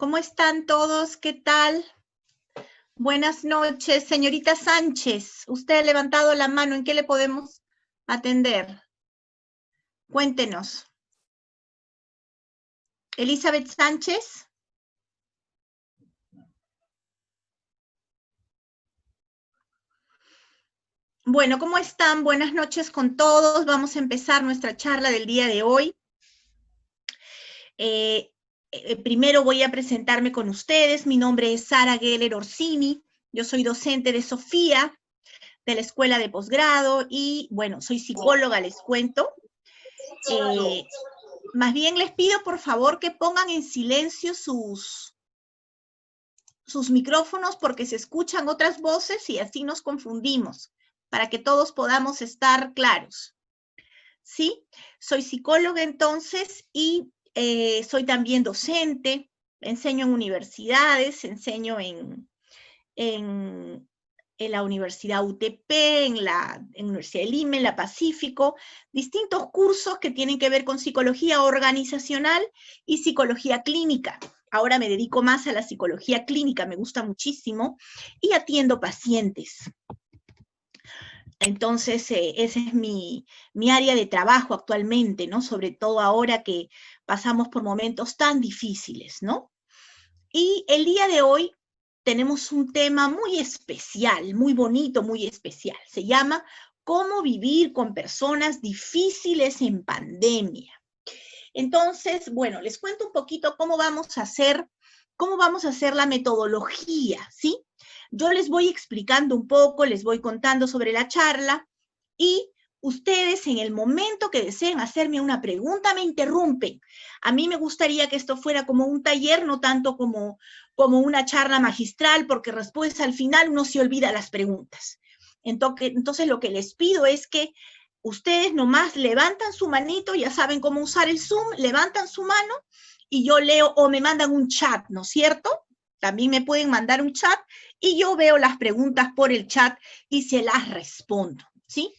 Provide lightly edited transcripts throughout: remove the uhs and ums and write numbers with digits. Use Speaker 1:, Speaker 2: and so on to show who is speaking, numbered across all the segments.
Speaker 1: ¿Cómo están todos? ¿Qué tal? Buenas noches. Señorita Sánchez, usted ha levantado la mano. ¿En qué le podemos atender? Cuéntenos. Elizabeth Sánchez. Bueno, ¿cómo están? Buenas noches con todos. Vamos a empezar nuestra charla del día de hoy. Primero voy a presentarme con ustedes. Mi nombre es Sara Geller Orsini. Yo soy docente de Sofía, de la Escuela de Posgrado, y bueno, soy psicóloga, les cuento. Más bien les pido por favor que pongan en silencio sus micrófonos porque se escuchan otras voces y así nos confundimos, para que todos podamos estar claros. ¿Sí? Soy psicóloga entonces y soy también docente, enseño en universidades, enseño en la Universidad UTP, en la Universidad de Lima, en la Pacífico, distintos cursos que tienen que ver con psicología organizacional y psicología clínica. Ahora me dedico más a la psicología clínica, me gusta muchísimo, y atiendo pacientes. Entonces, esa es mi área de trabajo actualmente, ¿no? Sobre todo ahora que pasamos por momentos tan difíciles, ¿no? Y el día de hoy tenemos un tema muy especial, muy bonito, muy especial. Se llama ¿Cómo vivir con personas difíciles en pandemia? Entonces, bueno, les cuento un poquito cómo vamos a hacer la metodología, ¿sí? Yo les voy explicando un poco, les voy contando sobre la charla y ustedes en el momento que deseen hacerme una pregunta me interrumpen. A mí me gustaría que esto fuera como un taller, no tanto como una charla magistral, porque después al final uno se olvida las preguntas. Entonces lo que les pido es que ustedes nomás levantan su manito, ya saben cómo usar el Zoom, levantan su mano y yo leo o me mandan un chat, ¿no es cierto? También me pueden mandar un chat y yo veo las preguntas por el chat y se las respondo, ¿sí?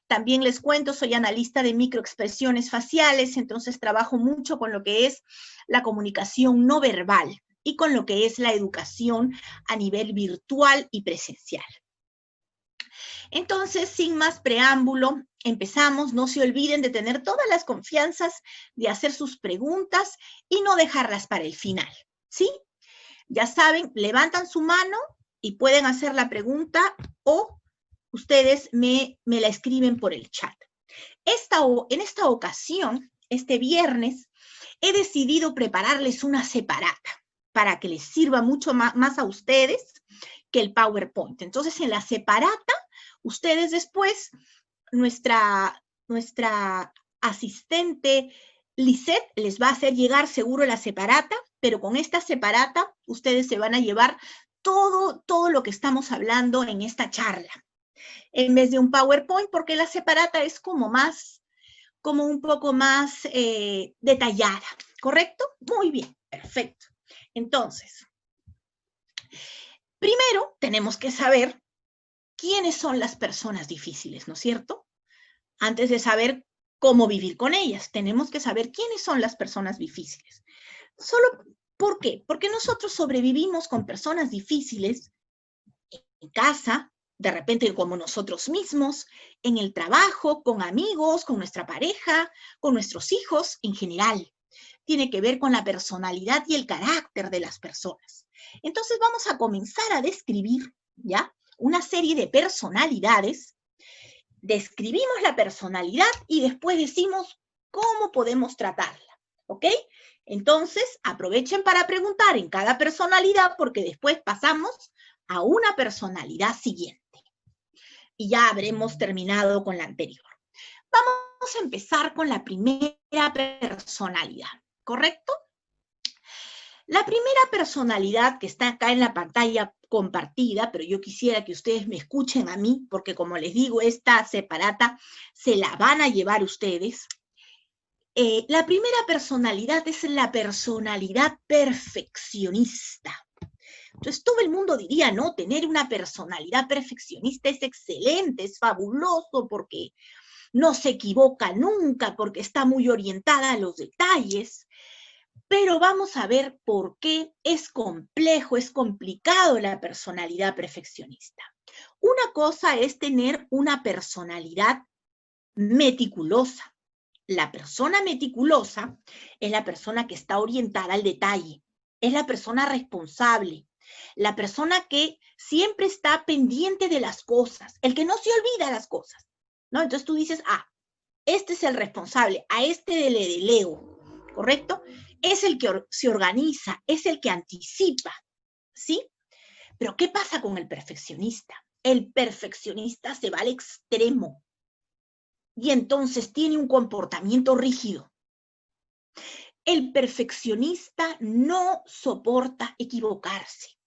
Speaker 1: También les cuento, soy analista de microexpresiones faciales, entonces trabajo mucho con lo que es la comunicación no verbal y con lo que es la educación a nivel virtual y presencial. Entonces, sin más preámbulo, empezamos. No se olviden de tener todas las confianzas de hacer sus preguntas y no dejarlas para el final, ¿sí? Ya saben, levantan su mano y pueden hacer la pregunta o ustedes me la escriben por el chat. En esta ocasión, este viernes, he decidido prepararles una separata para que les sirva mucho más a ustedes que el PowerPoint. Entonces, en la separata, ustedes después, nuestra asistente Lisette les va a hacer llegar seguro la separata, pero con esta separata ustedes se van a llevar todo lo que estamos hablando en esta charla, en vez de un PowerPoint, porque la separata es como un poco más detallada, ¿correcto? Muy bien, perfecto. Entonces, primero tenemos que saber quiénes son las personas difíciles, ¿no es cierto? Antes de saber cómo vivir con ellas, tenemos que saber quiénes son las personas difíciles. ¿Por qué? Porque nosotros sobrevivimos con personas difíciles en casa, de repente como nosotros mismos, en el trabajo, con amigos, con nuestra pareja, con nuestros hijos en general. Tiene que ver con la personalidad y el carácter de las personas. Entonces vamos a comenzar a describir, ¿ya?, una serie de personalidades. Describimos la personalidad y después decimos cómo podemos tratarla, ¿ok? Entonces, aprovechen para preguntar en cada personalidad porque después pasamos a una personalidad siguiente. Y ya habremos terminado con la anterior. Vamos a empezar con la primera personalidad, ¿correcto? La primera personalidad que está acá en la pantalla compartida, pero yo quisiera que ustedes me escuchen a mí, porque como les digo, esta separata se la van a llevar ustedes. La primera personalidad es la personalidad perfeccionista. Entonces todo el mundo diría, no, tener una personalidad perfeccionista es excelente, es fabuloso, porque no se equivoca nunca, porque está muy orientada a los detalles. Pero vamos a ver por qué es complejo, es complicado la personalidad perfeccionista. Una cosa es tener una personalidad meticulosa. La persona meticulosa es la persona que está orientada al detalle, es la persona responsable, la persona que siempre está pendiente de las cosas, el que no se olvida las cosas, ¿no? Entonces tú dices, este es el responsable, a este le delego, ¿correcto? Es el que se organiza, es el que anticipa, ¿sí? Pero ¿qué pasa con el perfeccionista? El perfeccionista se va al extremo y entonces tiene un comportamiento rígido. El perfeccionista no soporta equivocarse.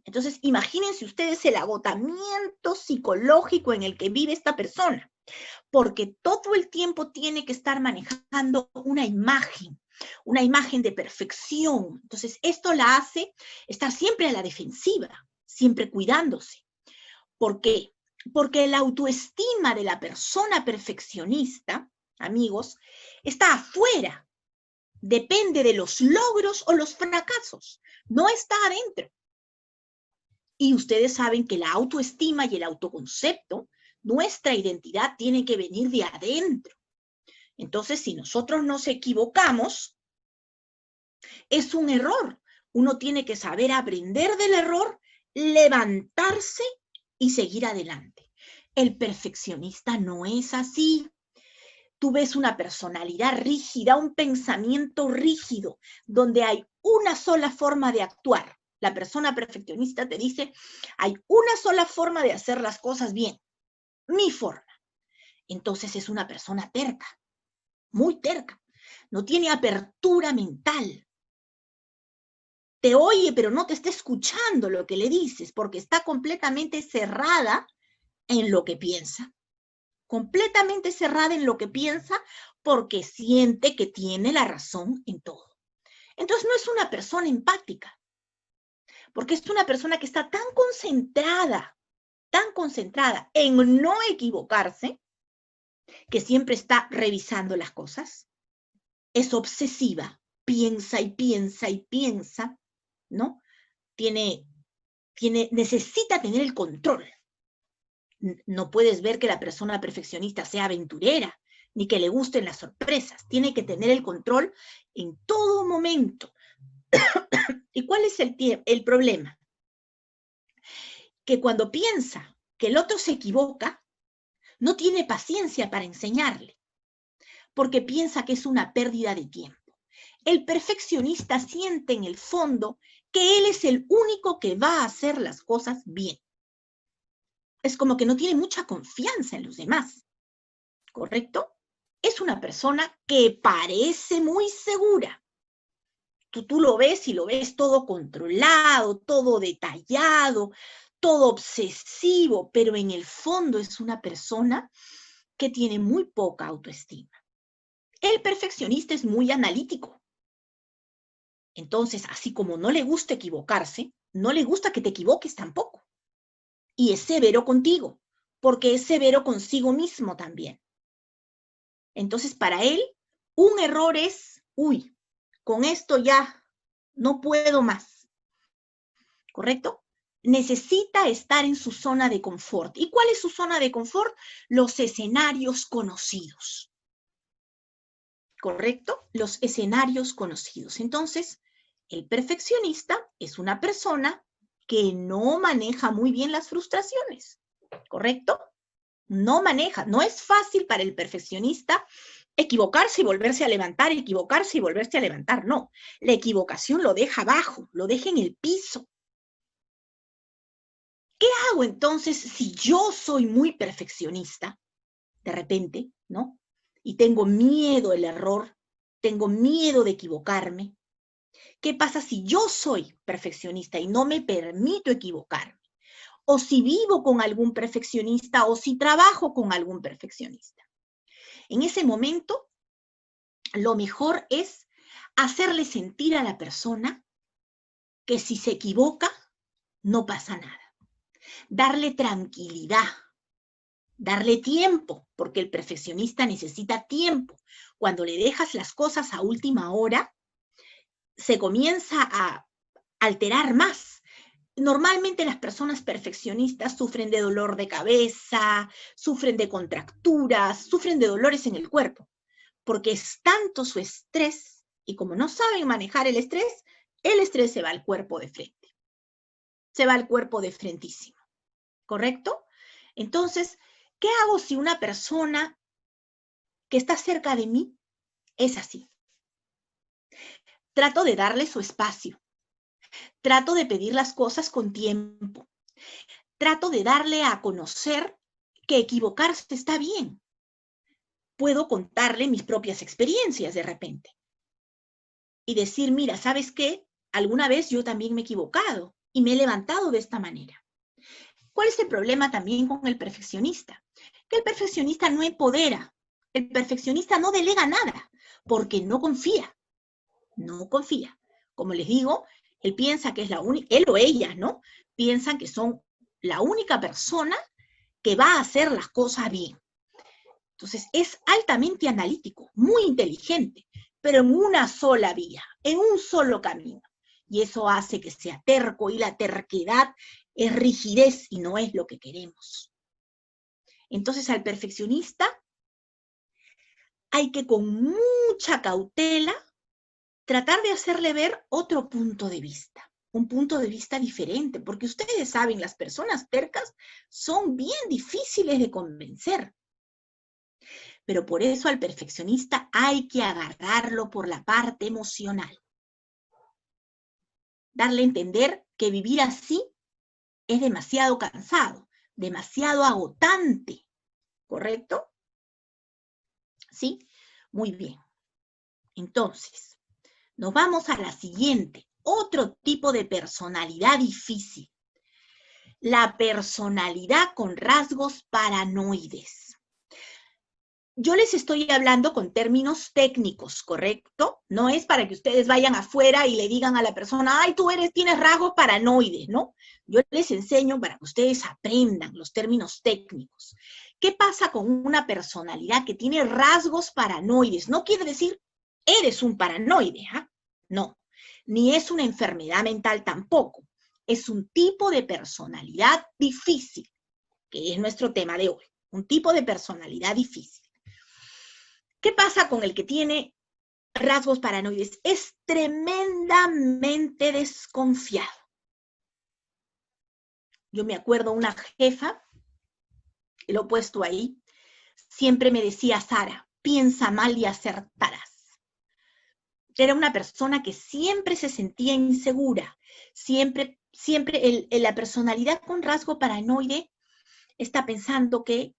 Speaker 1: Entonces, imagínense ustedes el agotamiento psicológico en el que vive esta persona, porque todo el tiempo tiene que estar manejando una imagen de perfección. Entonces, esto la hace estar siempre a la defensiva, siempre cuidándose. ¿Por qué? Porque la autoestima de la persona perfeccionista, amigos, está afuera. Depende de los logros o los fracasos. No está adentro. Y ustedes saben que la autoestima y el autoconcepto, nuestra identidad tiene que venir de adentro. Entonces, si nosotros nos equivocamos, es un error. Uno tiene que saber aprender del error, levantarse y seguir adelante. El perfeccionista no es así. Tú ves una personalidad rígida, un pensamiento rígido, donde hay una sola forma de actuar. La persona perfeccionista te dice, hay una sola forma de hacer las cosas bien, mi forma. Entonces es una persona terca, muy terca. No tiene apertura mental. Te oye, pero no te está escuchando lo que le dices, porque está completamente cerrada en lo que piensa. Completamente cerrada en lo que piensa porque siente que tiene la razón en todo. Entonces no es una persona empática, porque es una persona que está tan concentrada en no equivocarse, que siempre está revisando las cosas, es obsesiva, piensa y piensa y piensa, ¿no? Necesita tener el control. No puedes ver que la persona perfeccionista sea aventurera, ni que le gusten las sorpresas. Tiene que tener el control en todo momento. ¿Y cuál es el problema? Que cuando piensa que el otro se equivoca, no tiene paciencia para enseñarle, porque piensa que es una pérdida de tiempo. El perfeccionista siente en el fondo que él es el único que va a hacer las cosas bien. Es como que no tiene mucha confianza en los demás, ¿correcto? Es una persona que parece muy segura. Tú lo ves y lo ves todo controlado, todo detallado, todo obsesivo, pero en el fondo es una persona que tiene muy poca autoestima. El perfeccionista es muy analítico. Entonces, así como no le gusta equivocarse, no le gusta que te equivoques tampoco. Y es severo contigo, porque es severo consigo mismo también. Entonces, para él, un error es, uy, con esto ya no puedo más, ¿correcto? Necesita estar en su zona de confort. ¿Y cuál es su zona de confort? Los escenarios conocidos, ¿correcto? Los escenarios conocidos. Entonces, el perfeccionista es una persona que no maneja muy bien las frustraciones, ¿correcto? No maneja, no es fácil para el perfeccionista equivocarse y volverse a levantar, equivocarse y volverse a levantar, no. La equivocación lo deja abajo, lo deja en el piso. ¿Qué hago entonces si yo soy muy perfeccionista, de repente, ¿no? Y tengo miedo al error, tengo miedo de equivocarme. ¿Qué pasa si yo soy perfeccionista y no me permito equivocarme? O si vivo con algún perfeccionista o si trabajo con algún perfeccionista. En ese momento, lo mejor es hacerle sentir a la persona que si se equivoca, no pasa nada. Darle tranquilidad, darle tiempo, porque el perfeccionista necesita tiempo. Cuando le dejas las cosas a última hora, se comienza a alterar más. Normalmente las personas perfeccionistas sufren de dolor de cabeza, sufren de contracturas, sufren de dolores en el cuerpo, porque es tanto su estrés, y como no saben manejar el estrés se va al cuerpo de frente, se va al cuerpo de frentísimo, ¿correcto? Entonces, ¿qué hago si una persona que está cerca de mí es así? Trato de darle su espacio, trato de pedir las cosas con tiempo, trato de darle a conocer que equivocarse está bien. Puedo contarle mis propias experiencias de repente y decir, mira, ¿sabes qué? Alguna vez yo también me he equivocado y me he levantado de esta manera. ¿Cuál es el problema también con el perfeccionista? Que el perfeccionista no empodera, el perfeccionista no delega nada, porque no confía, no confía. Como les digo, él piensa que es la única, él o ella, ¿no? Piensan que son la única persona que va a hacer las cosas bien. Entonces, es altamente analítico, muy inteligente, pero en una sola vía, en un solo camino. Y eso hace que sea terco, y la terquedad es rigidez y no es lo que queremos. Entonces, al perfeccionista hay que con mucha cautela tratar de hacerle ver otro punto de vista, un punto de vista diferente, porque ustedes saben, las personas tercas son bien difíciles de convencer. Pero por eso al perfeccionista hay que agarrarlo por la parte emocional. Darle a entender que vivir así es demasiado cansado, demasiado agotante, ¿correcto? ¿Sí? Muy bien. Entonces, nos vamos a la siguiente, otro tipo de personalidad difícil. La personalidad con rasgos paranoides. Yo les estoy hablando con términos técnicos, ¿correcto? No es para que ustedes vayan afuera y le digan a la persona, ay, tienes rasgos paranoides, ¿no? Yo les enseño para que ustedes aprendan los términos técnicos. ¿Qué pasa con una personalidad que tiene rasgos paranoides? No quiere decir, eres un paranoide, ¿ah? No, ni es una enfermedad mental tampoco. Es un tipo de personalidad difícil, que es nuestro tema de hoy. Un tipo de personalidad difícil. ¿Qué pasa con el que tiene rasgos paranoides? Es tremendamente desconfiado. Yo me acuerdo una jefa, lo he puesto ahí, siempre me decía, Sara, piensa mal y acertarás. Era una persona que siempre se sentía insegura, siempre la personalidad con rasgo paranoide está pensando que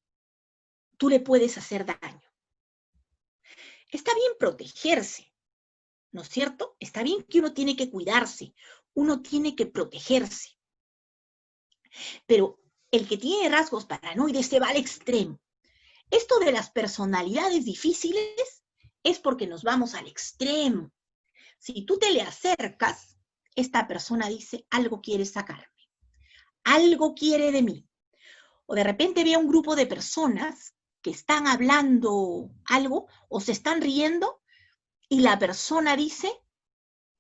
Speaker 1: tú le puedes hacer daño. Está bien protegerse, ¿no es cierto? Está bien que uno tiene que cuidarse, uno tiene que protegerse. Pero el que tiene rasgos paranoides se va al extremo. Esto de las personalidades difíciles es porque nos vamos al extremo. Si tú te le acercas, esta persona dice, algo quiere sacarme, algo quiere de mí. O de repente ve a un grupo de personas que están hablando algo o se están riendo y la persona dice,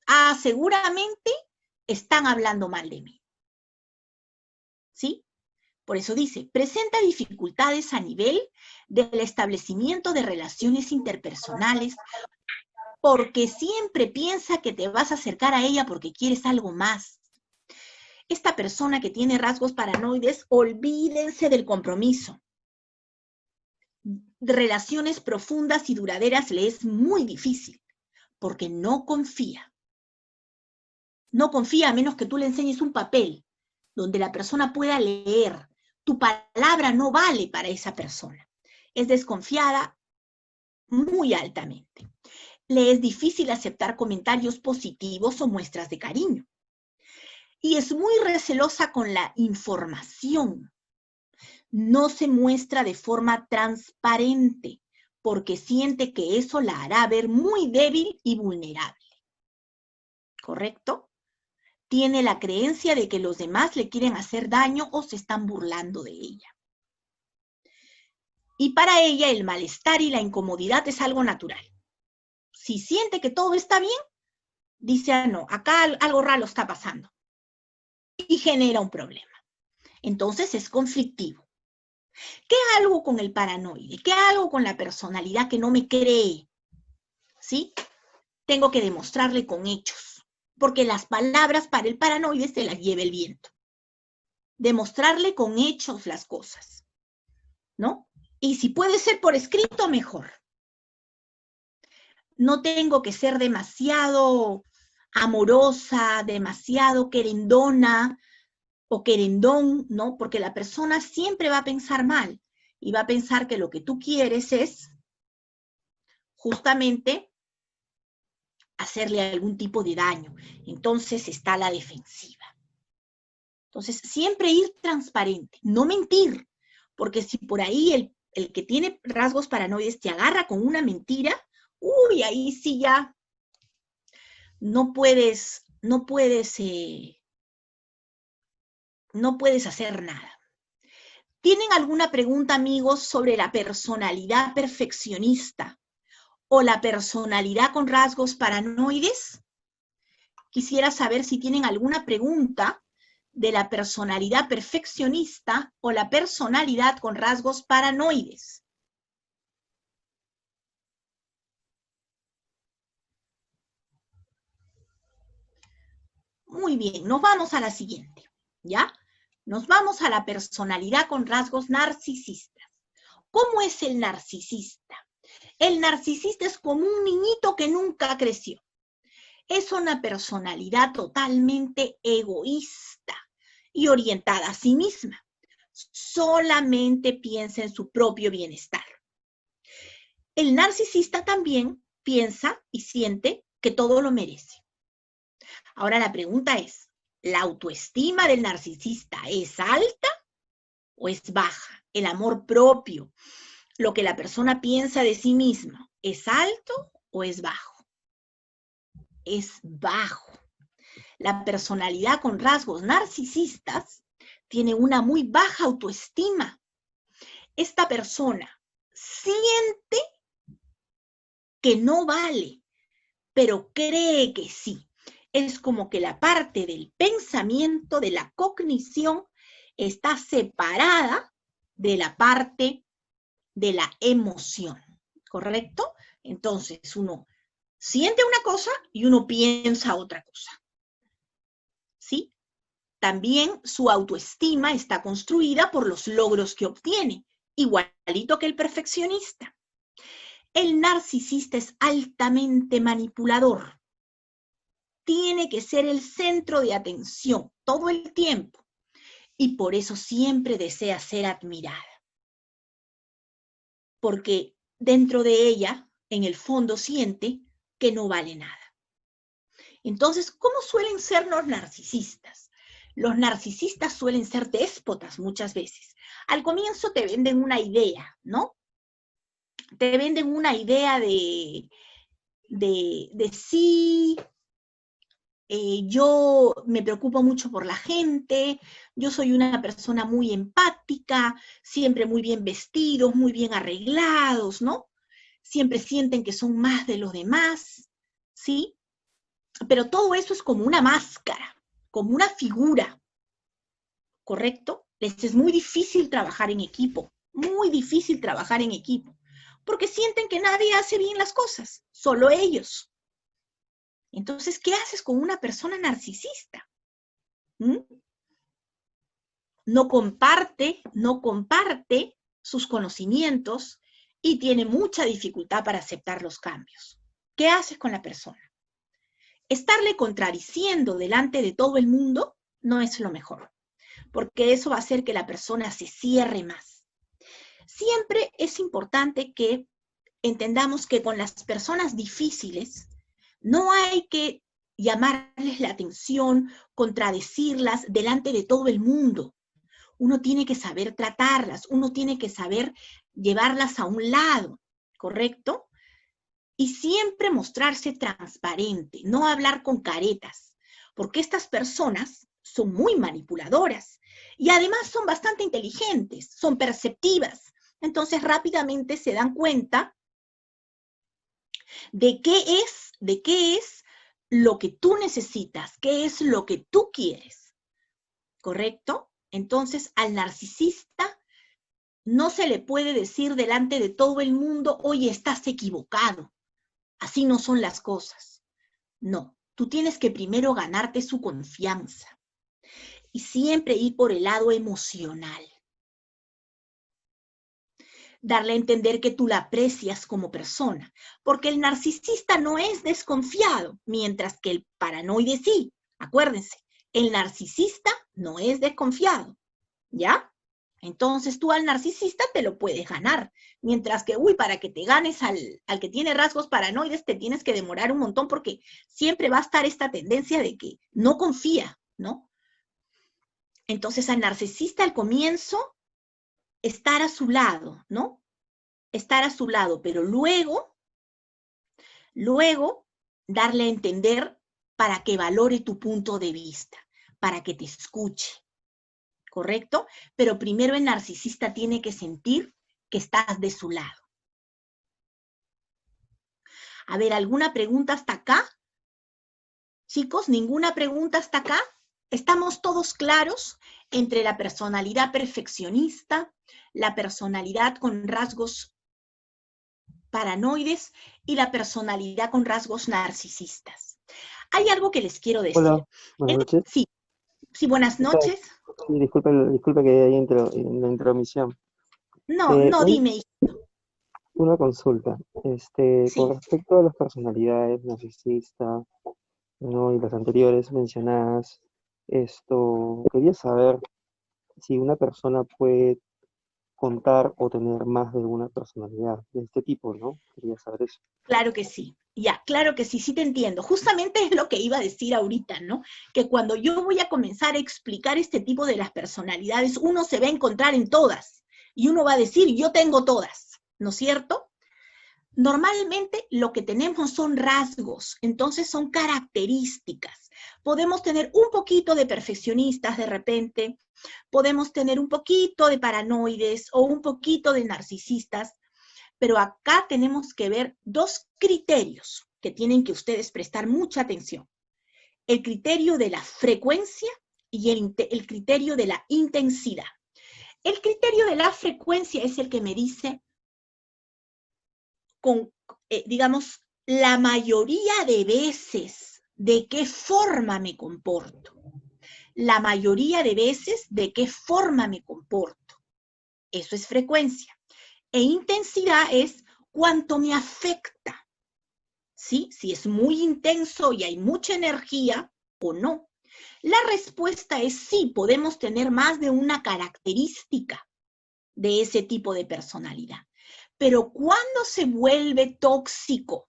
Speaker 1: ah, seguramente están hablando mal de mí. ¿Sí? Por eso dice, presenta dificultades a nivel del establecimiento de relaciones interpersonales porque siempre piensa que te vas a acercar a ella porque quieres algo más. Esta persona que tiene rasgos paranoides, olvídense del compromiso. Relaciones profundas y duraderas le es muy difícil porque no confía. No confía a menos que tú le enseñes un papel donde la persona pueda leer. Tu palabra no vale para esa persona. Es desconfiada muy altamente. Le es difícil aceptar comentarios positivos o muestras de cariño. Y es muy recelosa con la información. No se muestra de forma transparente porque siente que eso la hará ver muy débil y vulnerable. ¿Correcto? Tiene la creencia de que los demás le quieren hacer daño o se están burlando de ella. Y para ella el malestar y la incomodidad es algo natural. Si siente que todo está bien, dice, ah, no, acá algo raro está pasando. Y genera un problema. Entonces es conflictivo. ¿Qué hago con el paranoide? ¿Qué hago con la personalidad que no me cree? ¿Sí? Tengo que demostrarle con hechos, porque las palabras para el paranoide se las lleva el viento. Demostrarle con hechos las cosas, ¿no? Y si puede ser por escrito, mejor. No tengo que ser demasiado amorosa, demasiado querendona o querendón, ¿no? Porque la persona siempre va a pensar mal y va a pensar que lo que tú quieres es justamente hacerle algún tipo de daño. Entonces está a la defensiva. Entonces, siempre ir transparente, no mentir, porque si por ahí el que tiene rasgos paranoides te agarra con una mentira, uy, ahí sí ya no puedes hacer nada. ¿Tienen alguna pregunta, amigos, sobre la personalidad perfeccionista o la personalidad con rasgos paranoides? Quisiera saber si tienen alguna pregunta de la personalidad perfeccionista o la personalidad con rasgos paranoides. Muy bien, nos vamos a la siguiente, ¿ya? Nos vamos a la personalidad con rasgos narcisistas. ¿Cómo es el narcisista? El narcisista es como un niñito que nunca creció. Es una personalidad totalmente egoísta y orientada a sí misma. Solamente piensa en su propio bienestar. El narcisista también piensa y siente que todo lo merece. Ahora la pregunta es, ¿la autoestima del narcisista es alta o es baja? El amor propio, lo que la persona piensa de sí misma, ¿es alto o es bajo? Es bajo. La personalidad con rasgos narcisistas tiene una muy baja autoestima. Esta persona siente que no vale, pero cree que sí. Es como que la parte del pensamiento, de la cognición, está separada de la parte de la emoción, ¿correcto? Entonces uno siente una cosa y uno piensa otra cosa, ¿sí? También su autoestima está construida por los logros que obtiene, igualito que el perfeccionista. El narcisista es altamente manipulador. Tiene que ser el centro de atención todo el tiempo y por eso siempre desea ser admirada. Porque dentro de ella, en el fondo, siente que no vale nada. Entonces, ¿cómo suelen ser los narcisistas? Los narcisistas suelen ser déspotas muchas veces. Al comienzo te venden una idea, ¿no? Te venden una idea de sí, yo me preocupo mucho por la gente, yo soy una persona muy empática, siempre muy bien vestidos, muy bien arreglados, ¿no? Siempre sienten que son más de los demás, ¿sí? Pero todo eso es como una máscara, como una figura, ¿correcto? Les es muy difícil trabajar en equipo, muy difícil trabajar en equipo, porque sienten que nadie hace bien las cosas, solo ellos. Entonces, ¿qué haces con una persona narcisista? ¿Mm? No comparte sus conocimientos y tiene mucha dificultad para aceptar los cambios. ¿Qué haces con la persona? Estarle contradiciendo delante de todo el mundo no es lo mejor, porque eso va a hacer que la persona se cierre más. Siempre es importante que entendamos que con las personas difíciles no hay que llamarles la atención, contradecirlas delante de todo el mundo. Uno tiene que saber tratarlas, uno tiene que saber llevarlas a un lado, ¿correcto? Y siempre mostrarse transparente, no hablar con caretas, porque estas personas son muy manipuladoras y además son bastante inteligentes, son perceptivas. Entonces rápidamente se dan cuenta de qué es lo que tú necesitas, qué es lo que tú quieres, ¿correcto? Entonces, al narcisista no se le puede decir delante de todo el mundo, oye, estás equivocado, así no son las cosas. No, tú tienes que primero ganarte su confianza y siempre ir por el lado emocional. Darle a entender que tú la aprecias como persona, porque el narcisista no es desconfiado, mientras que el paranoide sí. Acuérdense, el narcisista no es desconfiado, ¿ya? Entonces tú al narcisista te lo puedes ganar, mientras que, para que te ganes al que tiene rasgos paranoides te tienes que demorar un montón porque siempre va a estar esta tendencia de que no confía, ¿no? Entonces al narcisista al comienzo, estar a su lado, ¿no? Estar a su lado, pero luego darle a entender para que valore tu punto de vista, para que te escuche, ¿correcto? Pero primero el narcisista tiene que sentir que estás de su lado. A ver, ¿alguna pregunta hasta acá? Chicos, ¿ninguna pregunta hasta acá? ¿Estamos todos claros entre la personalidad perfeccionista, la personalidad con rasgos paranoides y la personalidad con rasgos narcisistas? Hay algo que les quiero decir.
Speaker 2: Hola, buenas noches.
Speaker 1: Sí, sí, buenas
Speaker 2: O sea,
Speaker 1: noches.
Speaker 2: sí, disculpe que hay en la intromisión.
Speaker 1: No, no,
Speaker 2: Un-
Speaker 1: dime.
Speaker 2: una consulta. Con
Speaker 1: Sí,
Speaker 2: respecto a las personalidades narcisista, ¿no? Y las anteriores mencionadas, quería saber si una persona puede contar o tener más de una personalidad de este tipo, ¿no? Quería saber eso.
Speaker 1: claro que sí. Ya, claro que sí, sí te entiendo. Justamente es lo que iba a decir ahorita, ¿no? Que cuando yo voy a comenzar a explicar este tipo de las personalidades, uno se va a encontrar en todas y uno va a decir, yo tengo todas, ¿no es cierto? Normalmente lo que tenemos son rasgos, entonces son características. Podemos tener un poquito de perfeccionistas de repente, podemos tener un poquito de paranoides o un poquito de narcisistas, pero acá tenemos que ver dos criterios que tienen que ustedes prestar mucha atención. El criterio de la frecuencia y el criterio de la intensidad. El criterio de la frecuencia es el que me dice con, digamos, la mayoría de veces de qué forma me comporto. La mayoría de veces de qué forma me comporto. Eso es frecuencia. E intensidad es cuánto me afecta. ¿Sí? Si es muy intenso y hay mucha energía o no. La respuesta es sí, podemos tener más de una característica de ese tipo de personalidad. Pero ¿cuándo se vuelve tóxico?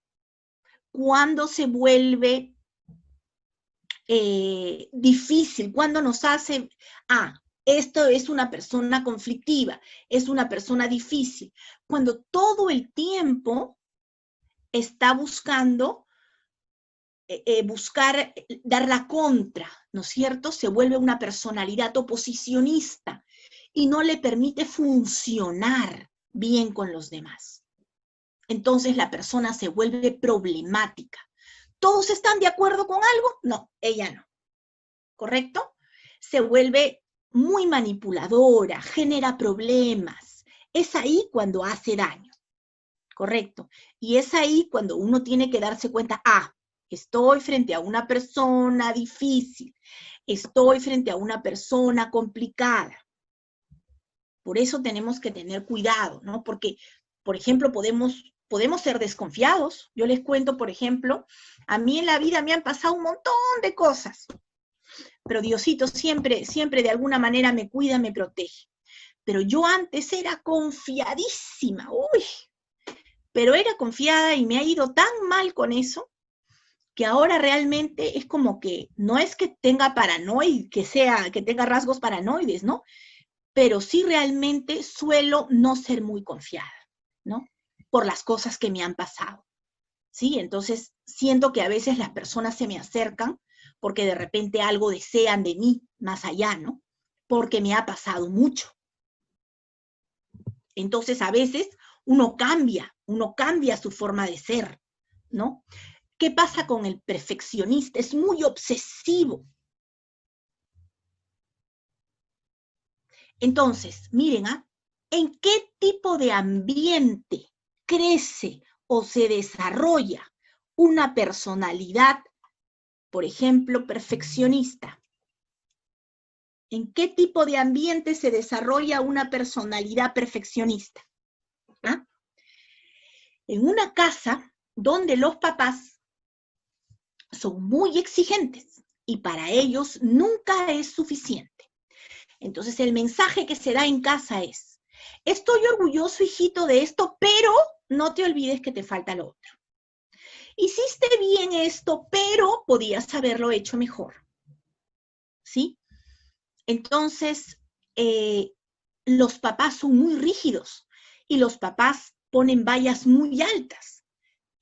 Speaker 1: ¿Cuándo se vuelve difícil? ¿Cuándo nos hace, esto es una persona conflictiva, es una persona difícil? Cuando todo el tiempo está buscando dar la contra, ¿no es cierto? Se vuelve una personalidad oposicionista y no le permite funcionar bien con los demás. Entonces la persona se vuelve problemática. ¿Todos están de acuerdo con algo? No, ella no. ¿Correcto? Se vuelve muy manipuladora, genera problemas. Es ahí cuando hace daño. ¿Correcto? Y es ahí cuando uno tiene que darse cuenta, estoy frente a una persona difícil, estoy frente a una persona complicada. Por eso tenemos que tener cuidado, ¿no? Porque, por ejemplo, podemos ser desconfiados. Yo les cuento, por ejemplo, a mí en la vida me han pasado un montón de cosas, pero Diosito siempre, siempre de alguna manera me cuida, me protege. Pero yo antes era confiadísima, pero era confiada y me ha ido tan mal con eso que ahora realmente es como que no es que tenga paranoia, que tenga rasgos paranoides, ¿no? Pero sí realmente suelo no ser muy confiada, ¿no? Por las cosas que me han pasado, ¿sí? Entonces siento que a veces las personas se me acercan porque de repente algo desean de mí más allá, ¿no? Porque me ha pasado mucho. Entonces a veces uno cambia su forma de ser, ¿no? ¿Qué pasa con el perfeccionista? Es muy obsesivo. Entonces, miren, ¿en qué tipo de ambiente crece o se desarrolla una personalidad, por ejemplo, perfeccionista? ¿En qué tipo de ambiente se desarrolla una personalidad perfeccionista? ¿Ah? En una casa donde los papás son muy exigentes y para ellos nunca es suficiente. Entonces el mensaje que se da en casa es, estoy orgulloso, hijito, de esto, pero no te olvides que te falta lo otro. Hiciste bien esto, pero podías haberlo hecho mejor. ¿Sí? Entonces, los papás son muy rígidos y los papás ponen vallas muy altas.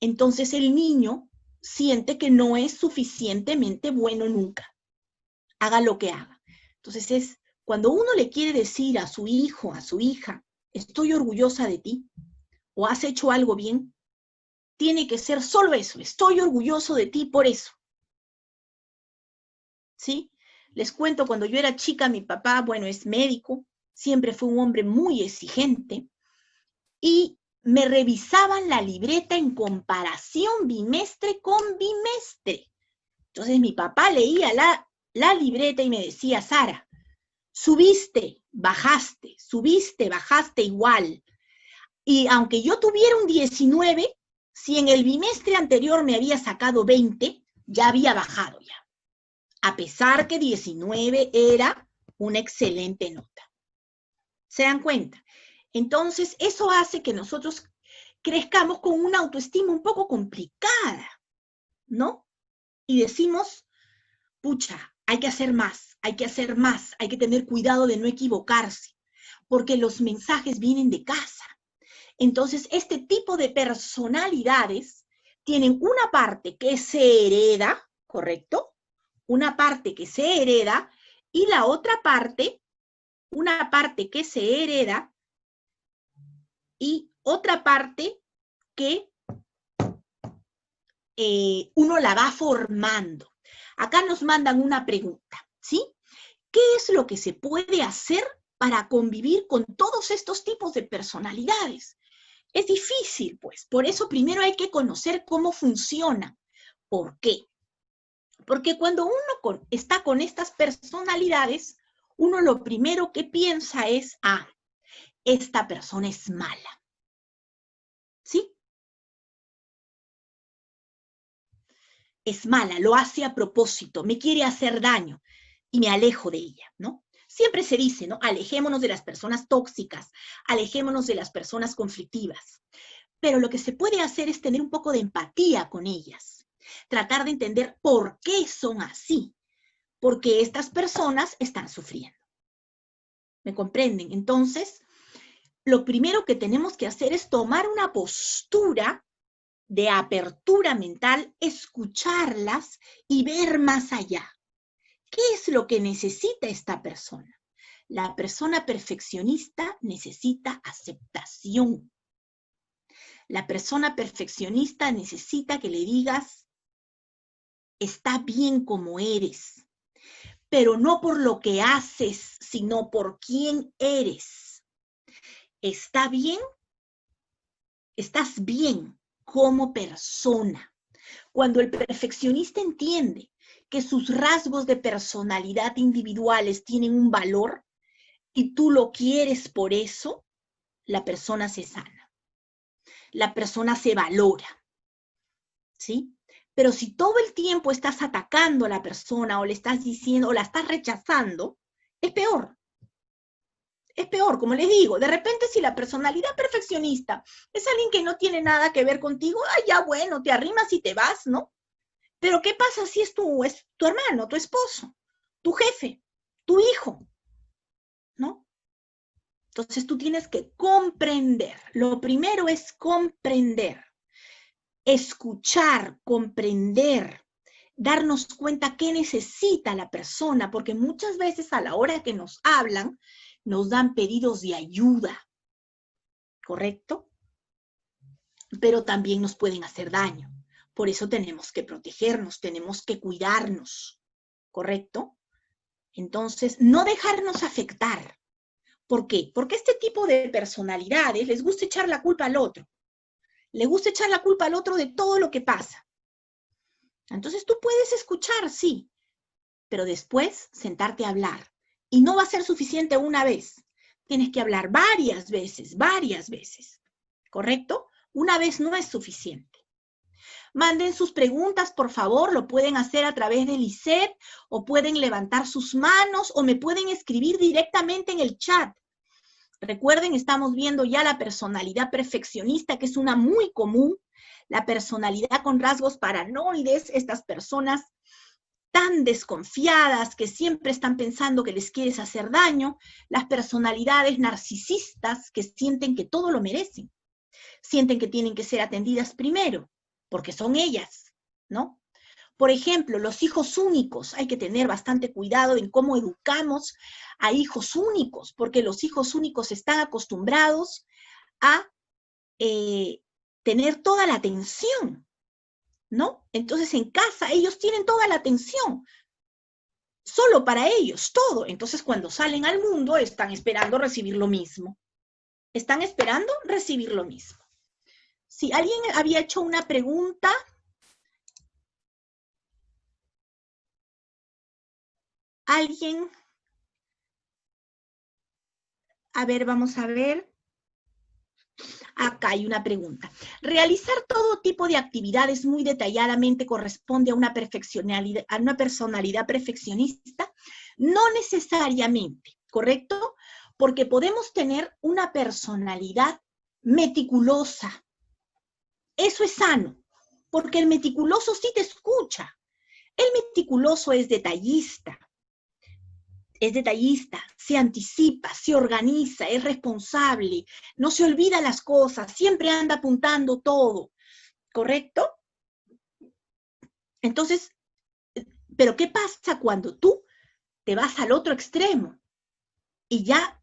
Speaker 1: Entonces el niño siente que no es suficientemente bueno nunca, haga lo que haga. Entonces es cuando uno le quiere decir a su hijo, a su hija, estoy orgullosa de ti, o has hecho algo bien, tiene que ser solo eso, estoy orgulloso de ti por eso. ¿Sí? Les cuento, cuando yo era chica, mi papá, bueno, es médico, siempre fue un hombre muy exigente, y me revisaban la libreta en comparación bimestre con bimestre. Entonces mi papá leía la libreta y me decía, Sara, subiste, bajaste igual. Y aunque yo tuviera un 19, si en el bimestre anterior me había sacado 20, ya había bajado ya. A pesar que 19 era una excelente nota. ¿Se dan cuenta? Entonces, eso hace que nosotros crezcamos con una autoestima un poco complicada, ¿no? Y decimos, pucha, hay que hacer más, hay que hacer más, hay que tener cuidado de no equivocarse, porque los mensajes vienen de casa. Entonces, este tipo de personalidades tienen una parte que se hereda, ¿correcto? Una parte que se hereda y la otra parte, una parte que se hereda y otra parte que uno la va formando. Acá nos mandan una pregunta, ¿sí? ¿Qué es lo que se puede hacer para convivir con todos estos tipos de personalidades? Es difícil, pues. Por eso primero hay que conocer cómo funciona. ¿Por qué? Porque cuando uno está con estas personalidades, uno lo primero que piensa es, esta persona es mala. ¿Sí? Es mala, lo hace a propósito, me quiere hacer daño y me alejo de ella, ¿no? Siempre se dice, ¿no? Alejémonos de las personas tóxicas, alejémonos de las personas conflictivas. Pero lo que se puede hacer es tener un poco de empatía con ellas, tratar de entender por qué son así, porque estas personas están sufriendo. ¿Me comprenden? Entonces, lo primero que tenemos que hacer es tomar una postura de apertura mental, escucharlas y ver más allá. ¿Qué es lo que necesita esta persona? La persona perfeccionista necesita aceptación. La persona perfeccionista necesita que le digas, está bien como eres, pero no por lo que haces, sino por quién eres. ¿Está bien? Estás bien como persona. Cuando el perfeccionista entiende que sus rasgos de personalidad individuales tienen un valor y tú lo quieres por eso, la persona se sana. La persona se valora. ¿Sí? Pero si todo el tiempo estás atacando a la persona o le estás diciendo o la estás rechazando, es peor. Es peor, como les digo, de repente si la personalidad perfeccionista es alguien que no tiene nada que ver contigo, ya bueno, te arrimas y te vas, ¿no? Pero ¿qué pasa si es tu hermano, tu esposo, tu jefe, tu hijo? ¿No? Entonces tú tienes que comprender. Lo primero es comprender, escuchar, comprender, darnos cuenta qué necesita la persona, porque muchas veces a la hora que nos hablan, nos dan pedidos de ayuda, ¿correcto? Pero también nos pueden hacer daño, Por eso tenemos que protegernos, tenemos que cuidarnos, ¿correcto? Entonces, no dejarnos afectar. ¿Por qué? Porque este tipo de personalidades les gusta echar la culpa al otro. Le gusta echar la culpa al otro de todo lo que pasa. Entonces tú puedes escuchar, sí, pero después sentarte a hablar. Y no va a ser suficiente una vez. Tienes que hablar varias veces, ¿correcto? Una vez no es suficiente. Manden sus preguntas, por favor, lo pueden hacer a través de Lisette, o pueden levantar sus manos, o me pueden escribir directamente en el chat. Recuerden, estamos viendo ya la personalidad perfeccionista, que es una muy común, la personalidad con rasgos paranoides, estas personas tan desconfiadas que siempre están pensando que les quieres hacer daño, las personalidades narcisistas que sienten que todo lo merecen, sienten que tienen que ser atendidas primero, porque son ellas, ¿no? Por ejemplo, los hijos únicos, hay que tener bastante cuidado en cómo educamos a hijos únicos, porque los hijos únicos están acostumbrados a tener toda la atención, ¿no? Entonces en casa ellos tienen toda la atención, solo para ellos, todo. Entonces cuando salen al mundo están esperando recibir lo mismo. Están esperando recibir lo mismo. Si alguien había hecho una pregunta, alguien, a ver, vamos a ver. Acá hay una pregunta. ¿Realizar todo tipo de actividades muy detalladamente corresponde a una personalidad perfeccionista? No necesariamente, ¿correcto? Porque podemos tener una personalidad meticulosa. Eso es sano, porque el meticuloso sí te escucha. El meticuloso es detallista, se anticipa, se organiza, es responsable, no se olvida las cosas, siempre anda apuntando todo, ¿correcto? Entonces, pero ¿qué pasa cuando tú te vas al otro extremo y ya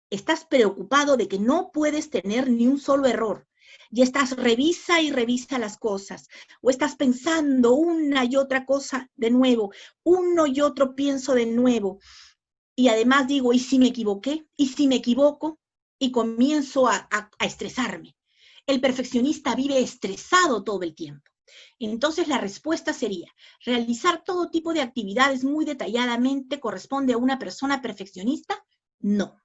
Speaker 1: estás preocupado de que no puedes tener ni un solo error? Y estás revisa y revisa las cosas, o estás pensando una y otra cosa de nuevo, uno y otro pienso de nuevo, y además digo, ¿y si me equivoqué? ¿Y si me equivoco? Y comienzo a estresarme. El perfeccionista vive estresado todo el tiempo. Entonces la respuesta sería, ¿realizar todo tipo de actividades muy detalladamente corresponde a una persona perfeccionista? No.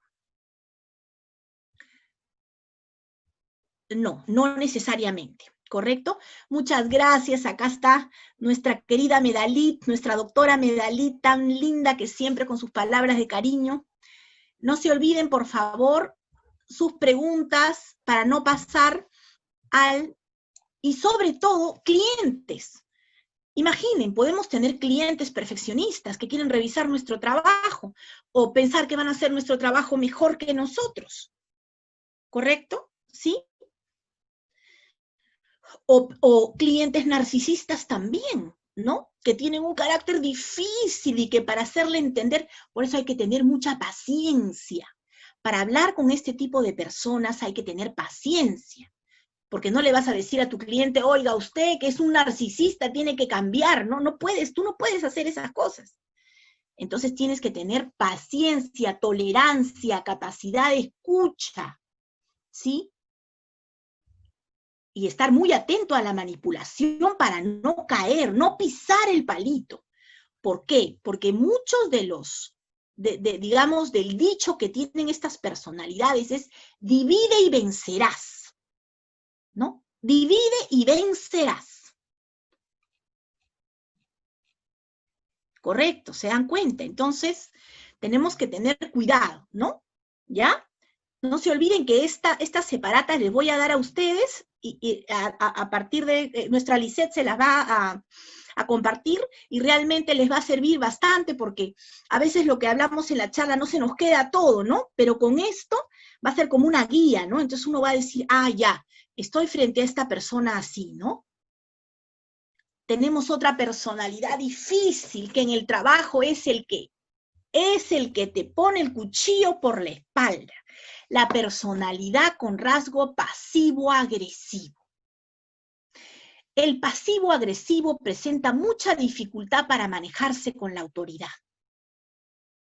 Speaker 1: No, no necesariamente, ¿correcto? Muchas gracias, acá está nuestra querida Medalit, nuestra doctora Medalit, tan linda que siempre con sus palabras de cariño. No se olviden, por favor, sus preguntas para no pasar al... Y sobre todo, clientes. Imaginen, podemos tener clientes perfeccionistas que quieren revisar nuestro trabajo o pensar que van a hacer nuestro trabajo mejor que nosotros. ¿Correcto? ¿Sí? O clientes narcisistas también, ¿no? Que tienen un carácter difícil y que para hacerle entender, por eso hay que tener mucha paciencia. Para hablar con este tipo de personas hay que tener paciencia, porque no le vas a decir a tu cliente, oiga, usted que es un narcisista tiene que cambiar, ¿no? No puedes, tú no puedes hacer esas cosas. Entonces tienes que tener paciencia, tolerancia, capacidad de escucha, ¿sí? Y estar muy atento a la manipulación para no caer, no pisar el palito. ¿Por qué? Porque muchos de los, digamos, del dicho que tienen estas personalidades es divide y vencerás, ¿no? Divide y vencerás. Correcto, ¿se dan cuenta? Entonces, tenemos que tener cuidado, ¿no? ¿Ya? No se olviden que estas separatas les voy a dar a ustedes y a partir de nuestra Lisette se las va a compartir y realmente les va a servir bastante porque a veces lo que hablamos en la charla no se nos queda todo, ¿no? Pero con esto va a ser como una guía, ¿no? Entonces uno va a decir, ah, ya, estoy frente a esta persona así, ¿no? Tenemos otra personalidad difícil que en el trabajo es el que te pone el cuchillo por la espalda. La personalidad con rasgo pasivo-agresivo. El pasivo agresivo presenta mucha dificultad para manejarse con la autoridad,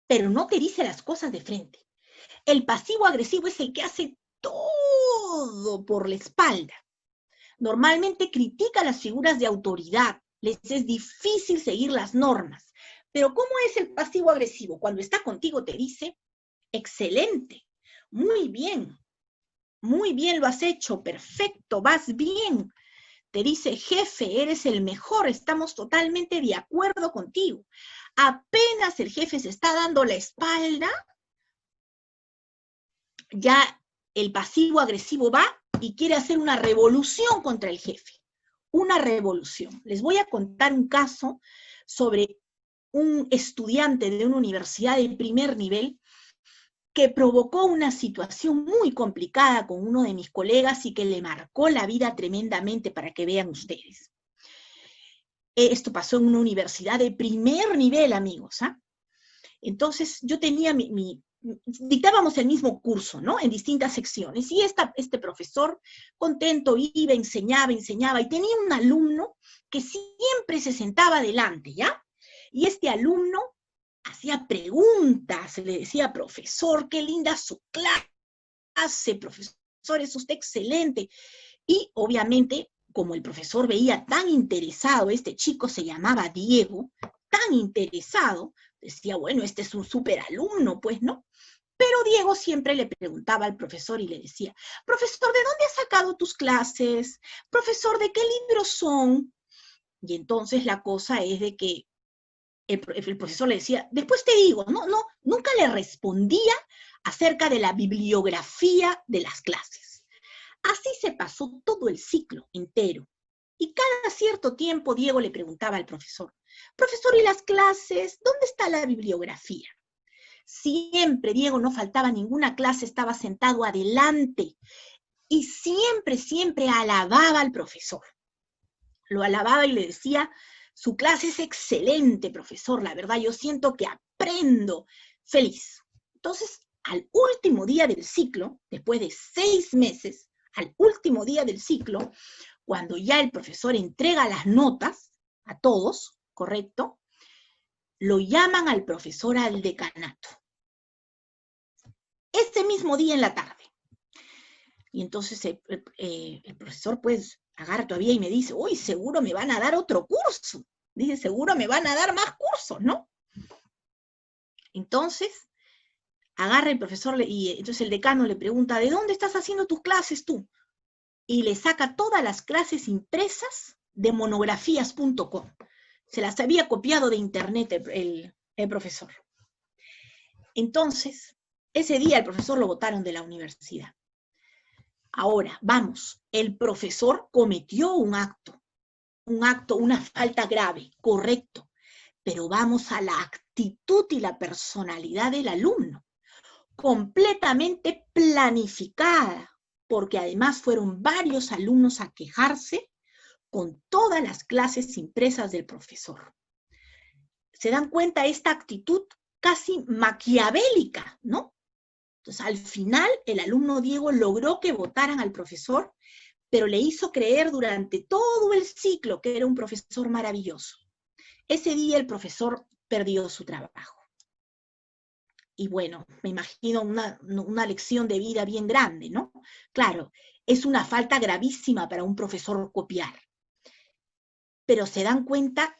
Speaker 1: pero no te dice las cosas de frente. El pasivo agresivo es el que hace todo por la espalda. Normalmente critica las figuras de autoridad, les es difícil seguir las normas. Pero ¿cómo es el pasivo agresivo? Cuando está contigo te dice, excelente, muy bien lo has hecho, perfecto, vas bien. Te dice, jefe, eres el mejor, estamos totalmente de acuerdo contigo. Apenas el jefe se está dando la espalda, ya el pasivo agresivo va y quiere hacer una revolución contra el jefe. Una revolución. Les voy a contar un caso sobre un estudiante de una universidad de primer nivel que provocó una situación muy complicada con uno de mis colegas y que le marcó la vida tremendamente, para que vean ustedes. Esto pasó en una universidad de primer nivel, amigos, ¿ah? Entonces, yo tenía dictábamos el mismo curso, ¿no? En distintas secciones, y este profesor, contento, iba, enseñaba, y tenía un alumno que siempre se sentaba adelante, ¿ya? Y este alumno hacía preguntas, le decía, profesor, qué linda su clase, profesor, es usted excelente. Y obviamente, como el profesor veía tan interesado, este chico se llamaba Diego, tan interesado, decía, bueno, este es un súper alumno, pues, ¿no? Pero Diego siempre le preguntaba al profesor y le decía, profesor, ¿de dónde has sacado tus clases? Profesor, ¿de qué libros son? Y entonces la cosa es de que el profesor le decía, después te digo, nunca le respondía acerca de la bibliografía de las clases. Así se pasó todo el ciclo entero. Y cada cierto tiempo Diego le preguntaba al profesor, profesor, ¿y las clases? ¿Dónde está la bibliografía? Siempre Diego no faltaba ninguna clase, estaba sentado adelante y siempre alababa al profesor. Lo alababa y le decía, su clase es excelente, profesor, la verdad yo siento que aprendo feliz. Entonces, al último día del ciclo, después de 6 meses, al último día del ciclo, cuando ya el profesor entrega las notas a todos, ¿correcto? Lo llaman al profesor al decanato. Ese mismo día en la tarde. Y entonces el profesor pues agarra todavía y me dice, uy, seguro me van a dar otro curso. Dice, seguro me van a dar más cursos, ¿no? Entonces, agarra el profesor y entonces el decano le pregunta, ¿de dónde estás haciendo tus clases tú? Y le saca todas las clases impresas de monografías.com. Se las había copiado de internet el profesor. Entonces, ese día el profesor lo botaron de la universidad. Ahora, vamos, el profesor cometió un acto, una falta grave, correcto, pero vamos a la actitud y la personalidad del alumno, completamente planificada, porque además fueron varios alumnos a quejarse con todas las clases impresas del profesor. ¿Se dan cuenta esta actitud casi maquiavélica, no? Entonces, al final, el alumno Diego logró que votaran al profesor, pero le hizo creer durante todo el ciclo que era un profesor maravilloso. Ese día el profesor perdió su trabajo. Y bueno, me imagino una lección de vida bien grande, ¿no? Claro, es una falta gravísima para un profesor copiar. Pero se dan cuenta,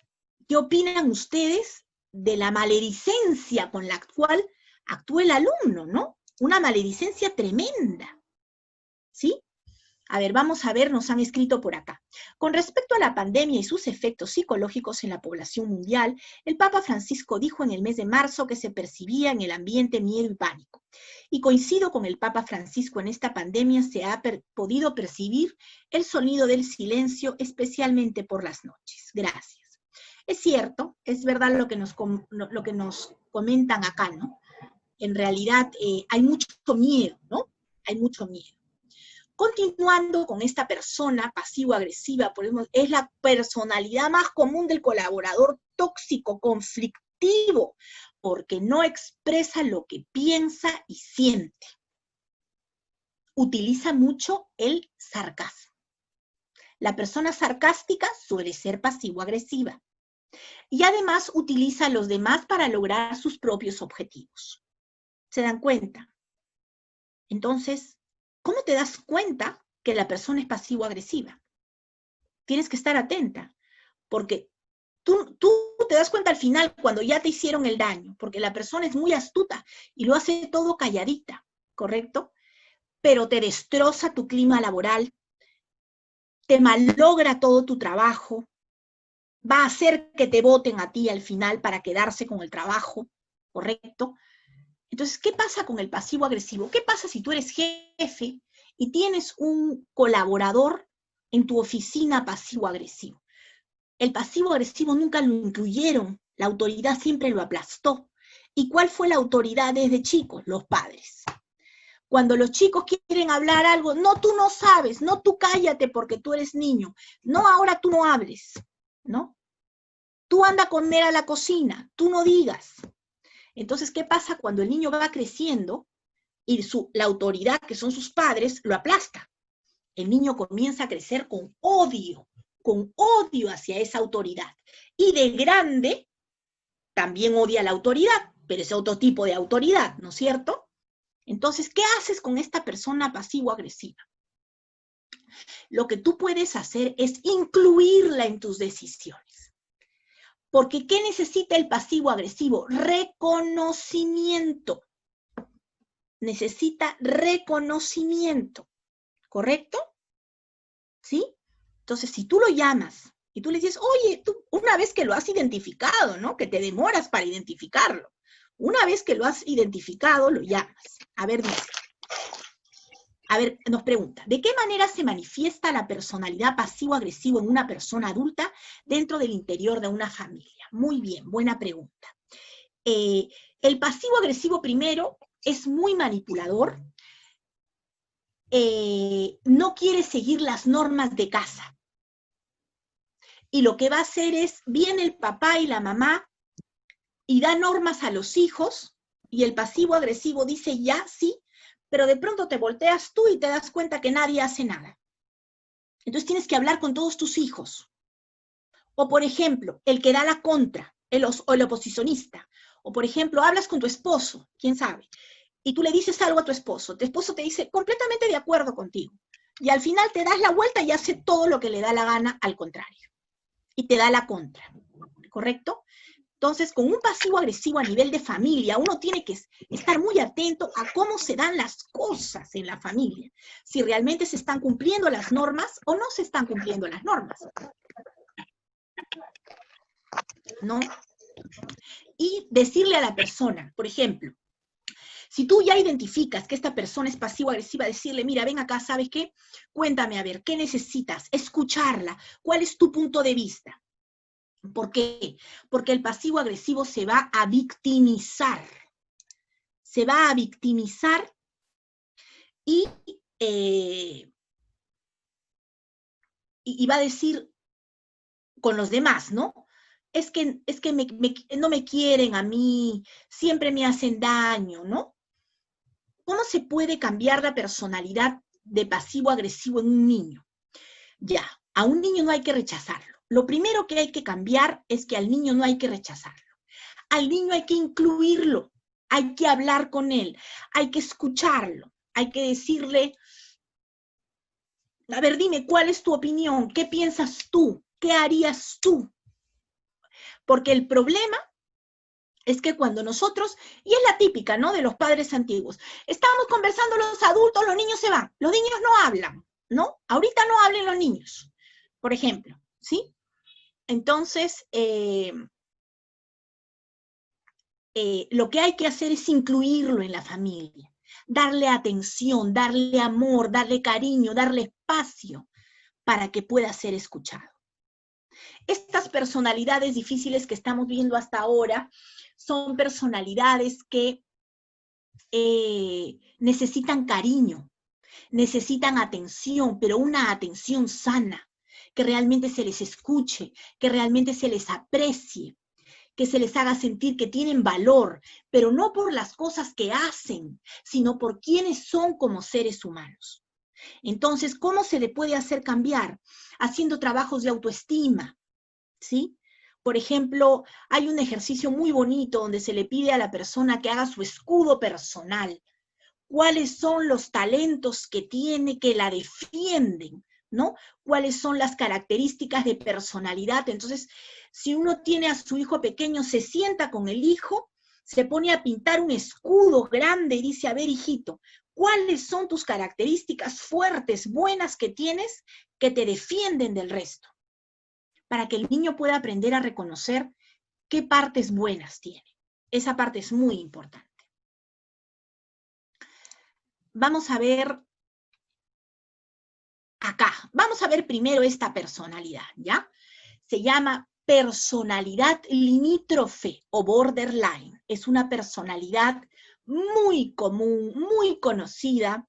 Speaker 1: ¿qué opinan ustedes de la maledicencia con la cual actúa el alumno, ¿no? Una maledicencia tremenda, ¿sí? A ver, vamos a ver, nos han escrito por acá. Con respecto a la pandemia y sus efectos psicológicos en la población mundial, el Papa Francisco dijo en el mes de marzo que se percibía en el ambiente miedo y pánico. Y coincido con el Papa Francisco, en esta pandemia se ha podido percibir el sonido del silencio, especialmente por las noches. Gracias. Es cierto, es verdad lo que nos comentan acá, ¿no? En realidad hay mucho miedo, ¿no? Hay mucho miedo. Continuando con esta persona pasivo-agresiva, es la personalidad más común del colaborador tóxico, conflictivo, porque no expresa lo que piensa y siente. Utiliza mucho el sarcasmo. La persona sarcástica suele ser pasivo-agresiva. Y además utiliza a los demás para lograr sus propios objetivos. ¿Se dan cuenta? Entonces, ¿cómo te das cuenta que la persona es pasivo-agresiva? Tienes que estar atenta, porque tú te das cuenta al final cuando ya te hicieron el daño, porque la persona es muy astuta y lo hace todo calladita, ¿correcto? Pero te destroza tu clima laboral, te malogra todo tu trabajo, va a hacer que te voten a ti al final para quedarse con el trabajo, ¿correcto? Entonces, ¿qué pasa con el pasivo agresivo? ¿Qué pasa si tú eres jefe y tienes un colaborador en tu oficina pasivo agresivo? El pasivo agresivo nunca lo incluyeron, la autoridad siempre lo aplastó. ¿Y cuál fue la autoridad desde chicos? Los padres. Cuando los chicos quieren hablar algo, no, tú no sabes, no, tú cállate porque tú eres niño, no, ahora tú no hables, ¿no? Tú anda con él a la cocina, tú no digas. Entonces, ¿qué pasa cuando el niño va creciendo y la autoridad, que son sus padres, lo aplasta? El niño comienza a crecer con odio hacia esa autoridad. Y de grande también odia la autoridad, pero es otro tipo de autoridad, ¿no es cierto? Entonces, ¿qué haces con esta persona pasivo-agresiva? Lo que tú puedes hacer es incluirla en tus decisiones. Porque ¿qué necesita el pasivo-agresivo? Reconocimiento. Necesita reconocimiento, ¿correcto? ¿Sí? Entonces, si tú lo llamas y tú le dices, oye, tú, una vez que lo has identificado, ¿no? Que te demoras para identificarlo. Una vez que lo has identificado, lo llamas. A ver, dice. A ver, nos pregunta, ¿de qué manera se manifiesta la personalidad pasivo-agresivo en una persona adulta dentro del interior de una familia? Muy bien, buena pregunta. El pasivo-agresivo primero es muy manipulador, no quiere seguir las normas de casa. Y lo que va a hacer es, viene el papá y la mamá y da normas a los hijos, y el pasivo-agresivo dice ya, sí, pero de pronto te volteas tú y te das cuenta que nadie hace nada. Entonces tienes que hablar con todos tus hijos. O por ejemplo, el que da la contra, el oposicionista. O por ejemplo, hablas con tu esposo, quién sabe, y tú le dices algo a tu esposo te dice completamente de acuerdo contigo. Y al final te das la vuelta y hace todo lo que le da la gana al contrario. Y te da la contra, ¿correcto? Entonces, con un pasivo agresivo a nivel de familia, uno tiene que estar muy atento a cómo se dan las cosas en la familia, si realmente se están cumpliendo las normas o no se están cumpliendo las normas, ¿no? Y decirle a la persona, por ejemplo, si tú ya identificas que esta persona es pasivo-agresiva, decirle, mira, ven acá, ¿sabes qué? Cuéntame, a ver, ¿qué necesitas? Escucharla. ¿Cuál es tu punto de vista? ¿Por qué? Porque el pasivo-agresivo se va a victimizar. Se va a victimizar y va a decir con los demás, ¿no? Es que no me quieren a mí, siempre me hacen daño, ¿no? ¿Cómo se puede cambiar la personalidad de pasivo-agresivo en un niño? Ya, a un niño no hay que rechazarlo. Lo primero que hay que cambiar es que al niño no hay que rechazarlo. Al niño hay que incluirlo, hay que hablar con él, hay que escucharlo, hay que decirle, a ver, dime, ¿cuál es tu opinión? ¿Qué piensas tú? ¿Qué harías tú? Porque el problema es que cuando nosotros, y es la típica, ¿no?, de los padres antiguos, estamos conversando los adultos, los niños se van, los niños no hablan, ¿no? Ahorita no hablen los niños, por ejemplo, ¿sí? Entonces, lo que hay que hacer es incluirlo en la familia, darle atención, darle amor, darle cariño, darle espacio para que pueda ser escuchado. Estas personalidades difíciles que estamos viendo hasta ahora son personalidades que necesitan cariño, necesitan atención, pero una atención sana, que realmente se les escuche, que realmente se les aprecie, que se les haga sentir que tienen valor, pero no por las cosas que hacen, sino por quienes son como seres humanos. Entonces, ¿cómo se le puede hacer cambiar? Haciendo trabajos de autoestima, ¿sí? Por ejemplo, hay un ejercicio muy bonito donde se le pide a la persona que haga su escudo personal. ¿Cuáles son los talentos que tiene que la defienden? ¿No? ¿Cuáles son las características de personalidad? Entonces, si uno tiene a su hijo pequeño, se sienta con el hijo, se pone a pintar un escudo grande y dice, a ver, hijito, ¿cuáles son tus características fuertes, buenas que tienes que te defienden del resto? Para que el niño pueda aprender a reconocer qué partes buenas tiene. Esa parte es muy importante. Vamos a ver acá. Vamos a ver primero esta personalidad, ¿ya? Se llama personalidad limítrofe o borderline. Es una personalidad muy común, muy conocida.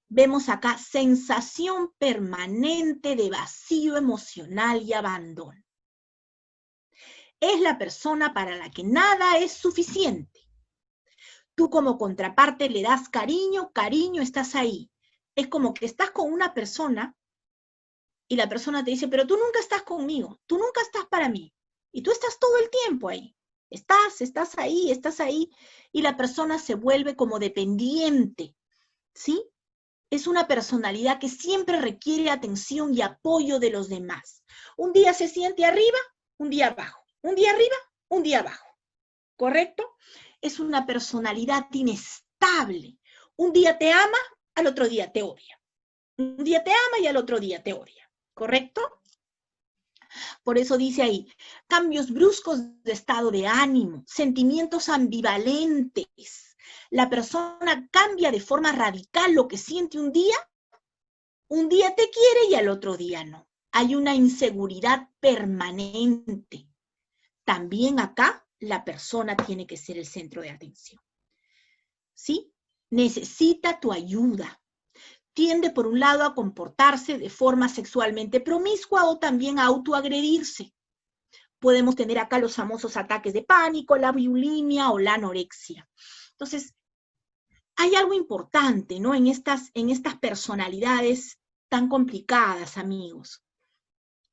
Speaker 1: Vemos acá sensación permanente de vacío emocional y abandono. Es la persona para la que nada es suficiente. Tú como contraparte le das cariño, cariño, estás ahí. Es como que estás con una persona y la persona te dice, pero tú nunca estás conmigo, tú nunca estás para mí. Y tú estás todo el tiempo ahí. Estás ahí, y la persona se vuelve como dependiente, ¿sí? Es una personalidad que siempre requiere atención y apoyo de los demás. Un día se siente arriba, un día abajo. Un día arriba, un día abajo. ¿Correcto? Es una personalidad inestable. Un día te ama, al otro día te odia. Un día te ama y al otro día te odia. ¿Correcto? Por eso dice ahí, cambios bruscos de estado de ánimo, sentimientos ambivalentes. La persona cambia de forma radical lo que siente un día te quiere y al otro día no. Hay una inseguridad permanente. También acá la persona tiene que ser el centro de atención. ¿Sí? Necesita tu ayuda. Tiende por un lado a comportarse de forma sexualmente promiscua o también a autoagredirse. Podemos tener acá los famosos ataques de pánico, la bulimia o la anorexia. Entonces, hay algo importante, ¿no? En estas personalidades tan complicadas, amigos,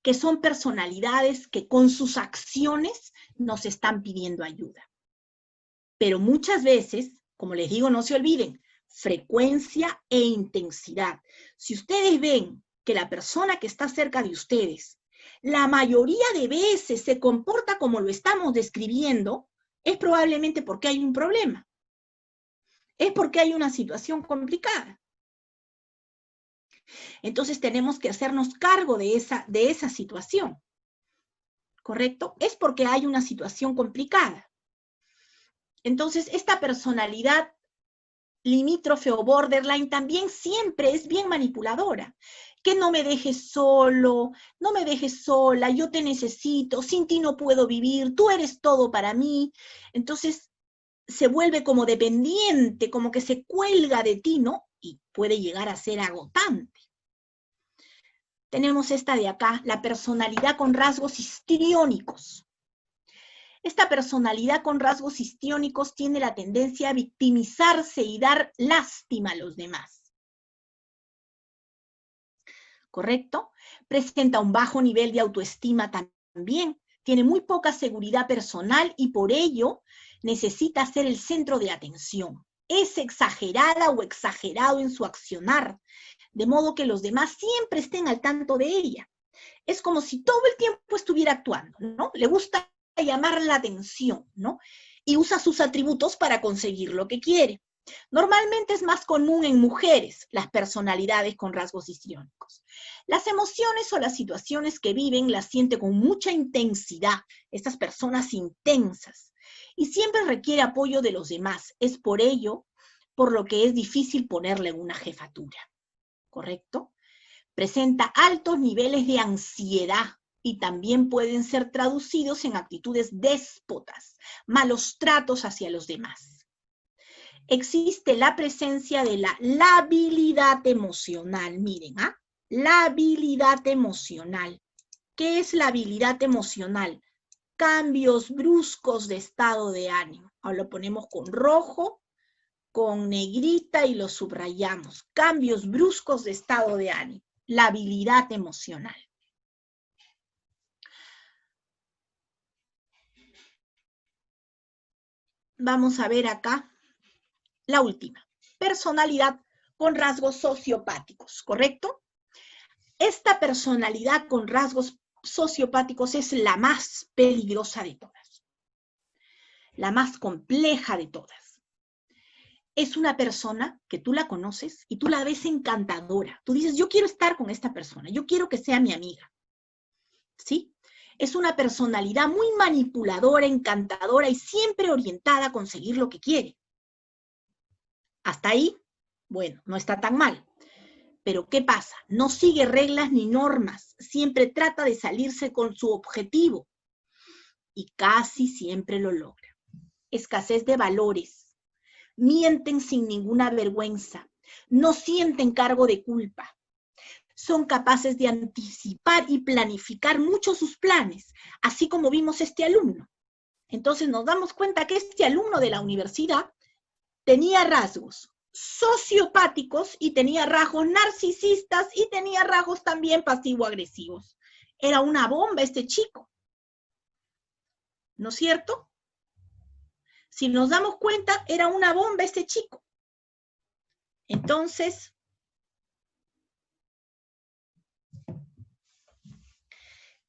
Speaker 1: que son personalidades que con sus acciones nos están pidiendo ayuda. Pero muchas veces, como les digo, no se olviden, frecuencia e intensidad. Si ustedes ven que la persona que está cerca de ustedes, la mayoría de veces se comporta como lo estamos describiendo, es probablemente porque hay un problema. Es porque hay una situación complicada. Entonces tenemos que hacernos cargo de esa situación. ¿Correcto? Es porque hay una situación complicada. Entonces, esta personalidad limítrofe o borderline también siempre es bien manipuladora. Que no me dejes solo, no me dejes sola, yo te necesito, sin ti no puedo vivir, tú eres todo para mí. Entonces se vuelve como dependiente, como que se cuelga de ti, ¿no? Y puede llegar a ser agotante. Tenemos esta de acá, la personalidad con rasgos histriónicos. Esta personalidad con rasgos histriónicos tiene la tendencia a victimizarse y dar lástima a los demás. ¿Correcto? Presenta un bajo nivel de autoestima también, tiene muy poca seguridad personal y por ello necesita ser el centro de atención. Es exagerada o exagerado en su accionar, de modo que los demás siempre estén al tanto de ella. Es como si todo el tiempo estuviera actuando, ¿no? Le gusta llamar la atención, ¿no? Y usa sus atributos para conseguir lo que quiere. Normalmente es más común en mujeres las personalidades con rasgos histriónicos. Las emociones o las situaciones que viven las siente con mucha intensidad, estas personas intensas, y siempre requiere apoyo de los demás. Es por ello por lo que es difícil ponerle una jefatura, ¿correcto? Presenta altos niveles de ansiedad y también pueden ser traducidos en actitudes déspotas, malos tratos hacia los demás. Existe la presencia de la labilidad emocional. Miren, labilidad emocional. ¿Qué es la habilidad emocional? Cambios bruscos de estado de ánimo. Ahora lo ponemos con rojo con negrita y lo subrayamos. Cambios bruscos de estado de ánimo. Labilidad emocional. Vamos a ver acá la última. Personalidad con rasgos sociopáticos, ¿correcto? Esta personalidad con rasgos sociopáticos es la más peligrosa de todas. La más compleja de todas. Es una persona que tú la conoces y tú la ves encantadora. Tú dices, yo quiero estar con esta persona, yo quiero que sea mi amiga. ¿Sí? Es una personalidad muy manipuladora, encantadora y siempre orientada a conseguir lo que quiere. Hasta ahí, bueno, no está tan mal. Pero ¿qué pasa? No sigue reglas ni normas, siempre trata de salirse con su objetivo y casi siempre lo logra. Escasez de valores, mienten sin ninguna vergüenza, no sienten cargo de culpa, son capaces de anticipar y planificar mucho sus planes, así como vimos este alumno. Entonces nos damos cuenta que este alumno de la universidad tenía rasgos sociopáticos y tenía rasgos narcisistas y tenía rasgos también pasivo-agresivos. Era una bomba este chico, ¿no es cierto? Si nos damos cuenta, era una bomba este chico. Entonces,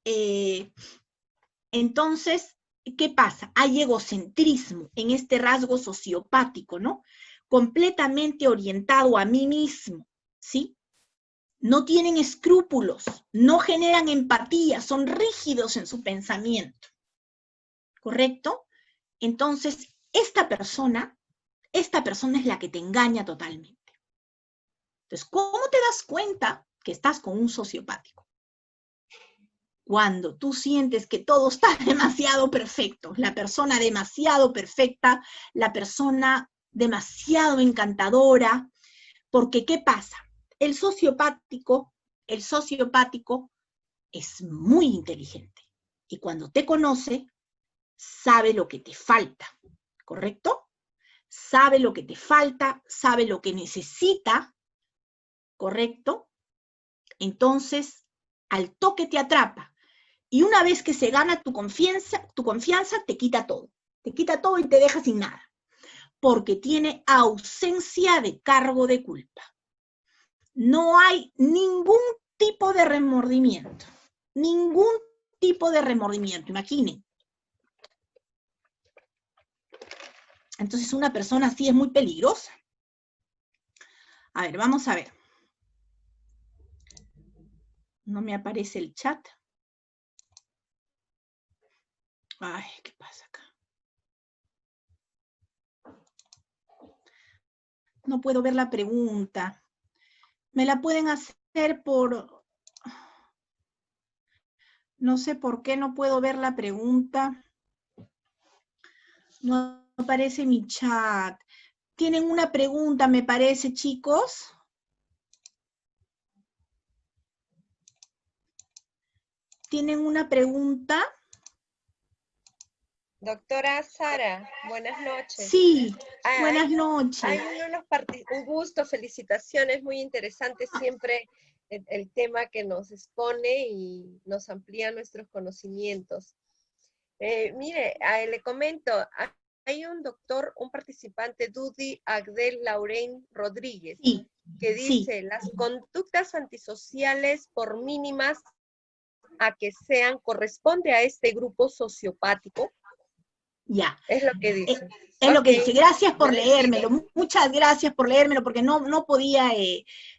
Speaker 1: ¿qué pasa? Hay egocentrismo en este rasgo sociopático, ¿no? Completamente orientado a mí mismo, ¿sí? No tienen escrúpulos, no generan empatía, son rígidos en su pensamiento, ¿correcto? Entonces, esta persona es la que te engaña totalmente. Entonces, ¿cómo te das cuenta que estás con un sociopático? Cuando tú sientes que todo está demasiado perfecto, la persona demasiado perfecta, la persona demasiado encantadora, porque ¿qué pasa? El sociopático es muy inteligente y cuando te conoce, sabe lo que te falta, ¿correcto? Sabe lo que te falta, sabe lo que necesita, ¿correcto? Entonces, al toque te atrapa. Y una vez que se gana tu confianza te quita todo y te deja sin nada, porque tiene ausencia de cargo de culpa. No hay ningún tipo de remordimiento, imaginen. Entonces una persona así es muy peligrosa. A ver, vamos a ver. No me aparece el chat. Ay, ¿qué pasa acá? No puedo ver la pregunta. Me la pueden hacer por... No sé por qué no puedo ver la pregunta. No aparece mi chat. ¿Tienen una pregunta, me parece, chicos? ¿Tienen una pregunta?
Speaker 3: Doctora Sara, buenas noches.
Speaker 1: Sí, buenas noches.
Speaker 3: Hay un gusto, felicitaciones, muy interesante siempre el tema que nos expone y nos amplía nuestros conocimientos. Mire, le comento, hay un participante, Dudy Agdel Lauren Rodríguez,
Speaker 1: sí,
Speaker 3: que dice, las conductas antisociales, por mínimas a que sean, corresponde a este grupo sociopático.
Speaker 1: Ya.
Speaker 3: Es lo que dice.
Speaker 1: Es lo que dice. Gracias por leérmelo. Muchas gracias por leérmelo, porque no podía,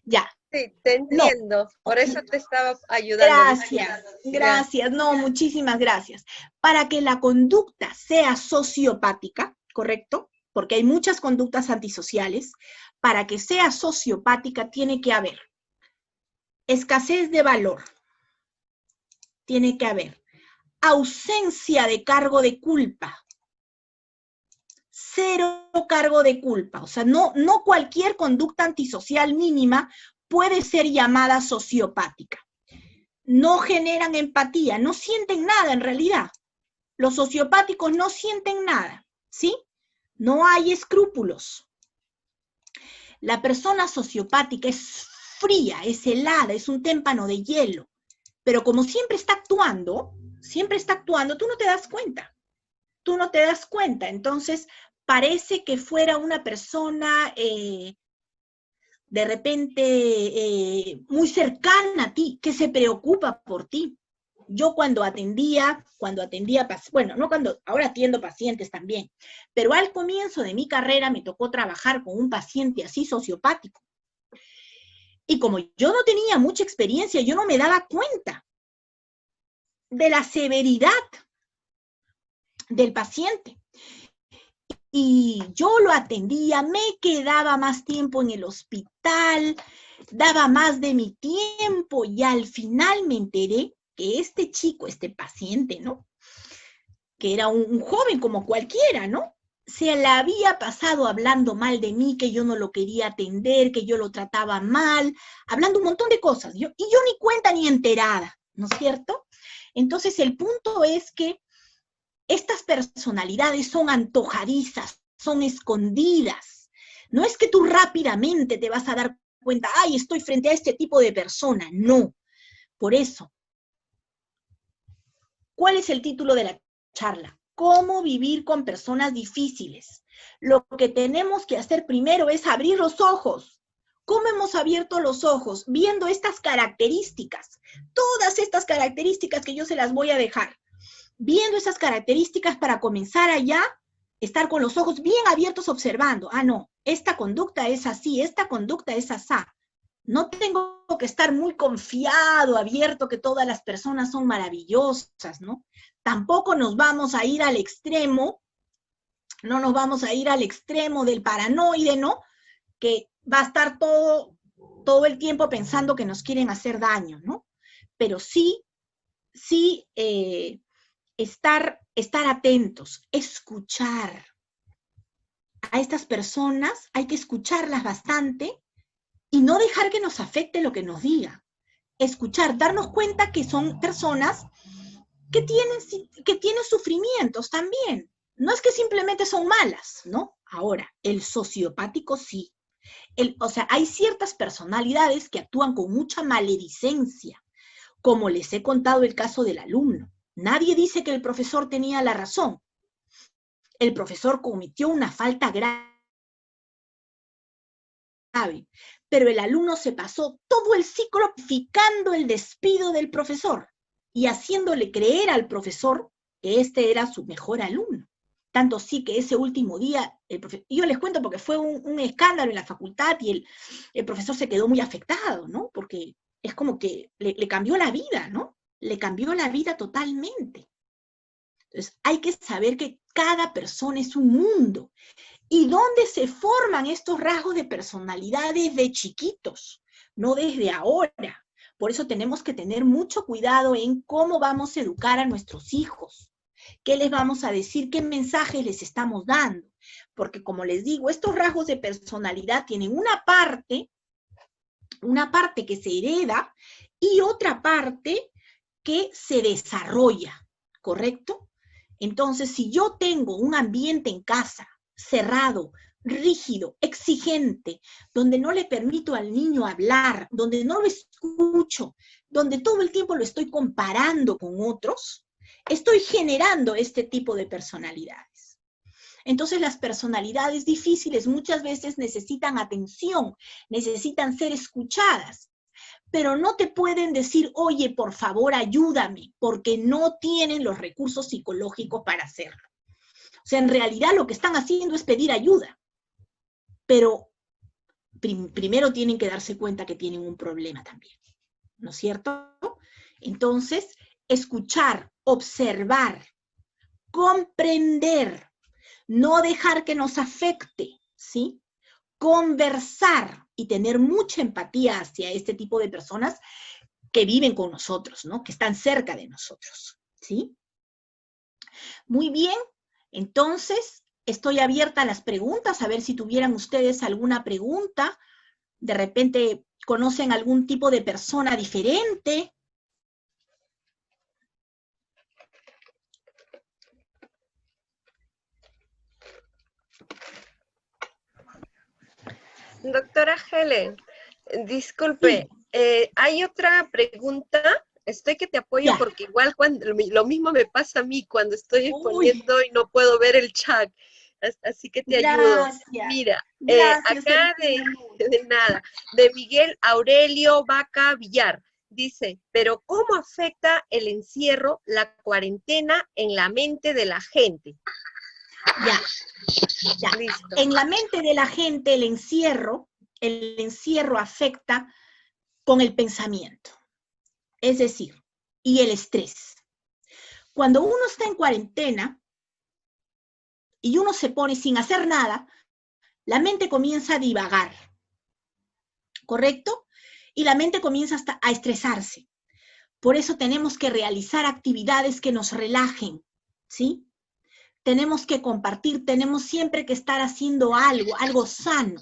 Speaker 1: ya.
Speaker 3: Sí, te entiendo.
Speaker 1: No.
Speaker 3: Por eso te estaba ayudando.
Speaker 1: Gracias. No, muchísimas gracias. Para que la conducta sea sociopática, ¿correcto? Porque hay muchas conductas antisociales. Para que sea sociopática tiene que haber escasez de valor. Tiene que haber ausencia de cargo de culpa. Cero cargo de culpa. O sea, no cualquier conducta antisocial mínima puede ser llamada sociopática. No generan empatía, no sienten nada en realidad. Los sociopáticos no sienten nada, ¿sí? No hay escrúpulos. La persona sociopática es fría, es helada, es un témpano de hielo, pero como siempre está actuando, tú no te das cuenta. Tú no te das cuenta. Entonces, parece que fuera una persona de repente muy cercana a ti, que se preocupa por ti. Yo bueno, no cuando, ahora atiendo pacientes también, pero al comienzo de mi carrera me tocó trabajar con un paciente así sociopático. Y como yo no tenía mucha experiencia, yo no me daba cuenta de la severidad del paciente. Y yo lo atendía, me quedaba más tiempo en el hospital, daba más de mi tiempo y al final me enteré que este chico, este paciente, ¿no? Que era un joven como cualquiera, ¿no? Se la había pasado hablando mal de mí, que yo no lo quería atender, que yo lo trataba mal, hablando un montón de cosas. Y yo ni cuenta ni enterada, ¿no es cierto? Entonces el punto es que estas personalidades son antojadizas, son escondidas. No es que tú rápidamente te vas a dar cuenta, ay, estoy frente a este tipo de persona. No. Por eso, ¿cuál es el título de la charla? ¿Cómo vivir con personas difíciles? Lo que tenemos que hacer primero es abrir los ojos. ¿Cómo hemos abierto los ojos? Viendo estas características, todas estas características que yo se las voy a dejar. Viendo esas características para comenzar allá, estar con los ojos bien abiertos observando. Ah, no, esta conducta es así, esta conducta es asá. No tengo que estar muy confiado, abierto, que todas las personas son maravillosas, ¿no? Tampoco nos vamos a ir al extremo, no nos vamos a ir al extremo del paranoide, ¿no? Que va a estar todo el tiempo pensando que nos quieren hacer daño, ¿no? Pero sí, estar atentos, escuchar a estas personas, hay que escucharlas bastante y no dejar que nos afecte lo que nos diga. Escuchar, darnos cuenta que son personas que tienen sufrimientos también. No es que simplemente son malas, ¿no? Ahora, el sociopático sí. O sea, hay ciertas personalidades que actúan con mucha maledicencia, como les he contado el caso del alumno. Nadie dice que el profesor tenía la razón. El profesor cometió una falta grave, pero el alumno se pasó todo el ciclo justificando el despido del profesor y haciéndole creer al profesor que este era su mejor alumno. Tanto sí que ese último día, yo les cuento porque fue un escándalo en la facultad y el profesor se quedó muy afectado, ¿no? Porque es como que le cambió la vida, ¿no? Le cambió la vida totalmente. Entonces, hay que saber que cada persona es un mundo. ¿Y dónde se forman estos rasgos de personalidad desde chiquitos? No desde ahora. Por eso tenemos que tener mucho cuidado en cómo vamos a educar a nuestros hijos. ¿Qué les vamos a decir? ¿Qué mensajes les estamos dando? Porque como les digo, estos rasgos de personalidad tienen una parte que se hereda y otra parte que se desarrolla, ¿correcto? Entonces, si yo tengo un ambiente en casa cerrado, rígido, exigente, donde no le permito al niño hablar, donde no lo escucho, donde todo el tiempo lo estoy comparando con otros, estoy generando este tipo de personalidades. Entonces, las personalidades difíciles muchas veces necesitan atención, necesitan ser escuchadas, pero no te pueden decir, oye, por favor, ayúdame, porque no tienen los recursos psicológicos para hacerlo. O sea, en realidad lo que están haciendo es pedir ayuda, pero primero tienen que darse cuenta que tienen un problema también, ¿no es cierto? Entonces, escuchar, observar, comprender, no dejar que nos afecte, ¿sí? Conversar y tener mucha empatía hacia este tipo de personas que viven con nosotros, ¿no? Que están cerca de nosotros, ¿sí? Muy bien, entonces estoy abierta a las preguntas, a ver si tuvieran ustedes alguna pregunta, de repente conocen algún tipo de persona diferente.
Speaker 3: Doctora Helen, disculpe, hay otra pregunta. Estoy que te apoyo
Speaker 1: Ya.
Speaker 3: porque igual cuando lo mismo me pasa a mí cuando estoy
Speaker 1: Uy.
Speaker 3: exponiendo y no puedo ver el chat. Así que te ayudo.
Speaker 1: Gracias.
Speaker 3: Mira,
Speaker 1: Gracias,
Speaker 3: acá de nada, de Miguel Aurelio Vaca Villar. Dice, pero ¿cómo afecta el encierro, la cuarentena en la mente de la gente?
Speaker 1: Ya.
Speaker 3: Listo.
Speaker 1: En la mente de la gente el encierro afecta con el pensamiento, es decir, y el estrés. Cuando uno está en cuarentena y uno se pone sin hacer nada, la mente comienza a divagar, ¿correcto? Y la mente comienza hasta a estresarse. Por eso tenemos que realizar actividades que nos relajen, ¿sí? Tenemos que compartir, tenemos siempre que estar haciendo algo sano,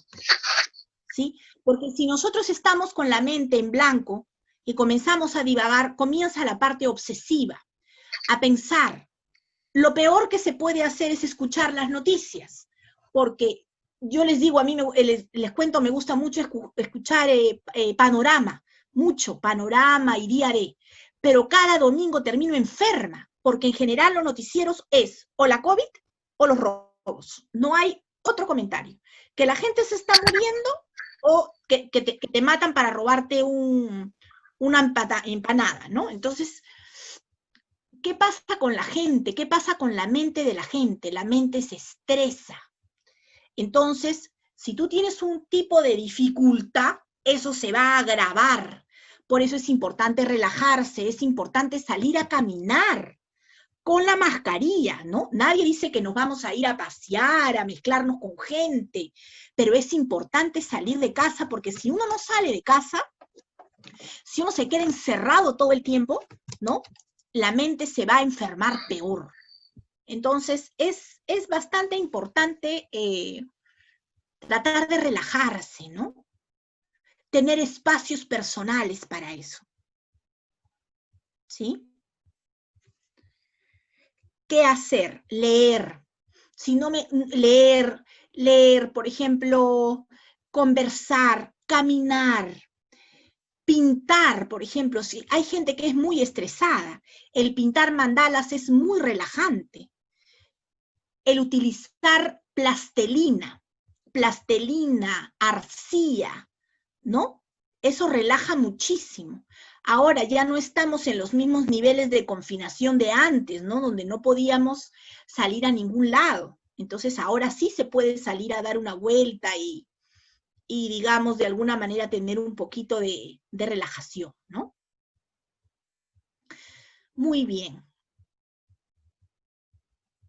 Speaker 1: ¿sí? Porque si nosotros estamos con la mente en blanco y comenzamos a divagar, comienza la parte obsesiva, a pensar. Lo peor que se puede hacer es escuchar las noticias, porque yo les digo, a mí les cuento, me gusta mucho escuchar Panorama, mucho Panorama y Diaré, pero cada domingo termino enferma, porque en general los noticieros es o la COVID o los robos, no hay otro comentario, que la gente se está muriendo o que te matan para robarte una empanada, ¿no? Entonces, ¿qué pasa con la gente? ¿Qué pasa con la mente de la gente? La mente se estresa. Entonces, si tú tienes un tipo de dificultad, eso se va a agravar. Por eso es importante relajarse, es importante salir a caminar con la mascarilla, ¿no? Nadie dice que nos vamos a ir a pasear, a mezclarnos con gente, pero es importante salir de casa porque si uno no sale de casa, si uno se queda encerrado todo el tiempo, ¿no? La mente se va a enfermar peor. Entonces, es bastante importante tratar de relajarse, ¿no? Tener espacios personales para eso. ¿Sí? ¿Qué hacer? Leer. Si no leer, por ejemplo, conversar, caminar, pintar, por ejemplo, si hay gente que es muy estresada, el pintar mandalas es muy relajante. El utilizar plastelina, arcilla, ¿no? Eso relaja muchísimo. Ahora ya no estamos en los mismos niveles de confinación de antes, ¿no? Donde no podíamos salir a ningún lado. Entonces ahora sí se puede salir a dar una vuelta y digamos, de alguna manera tener un poquito de relajación, ¿no? Muy bien.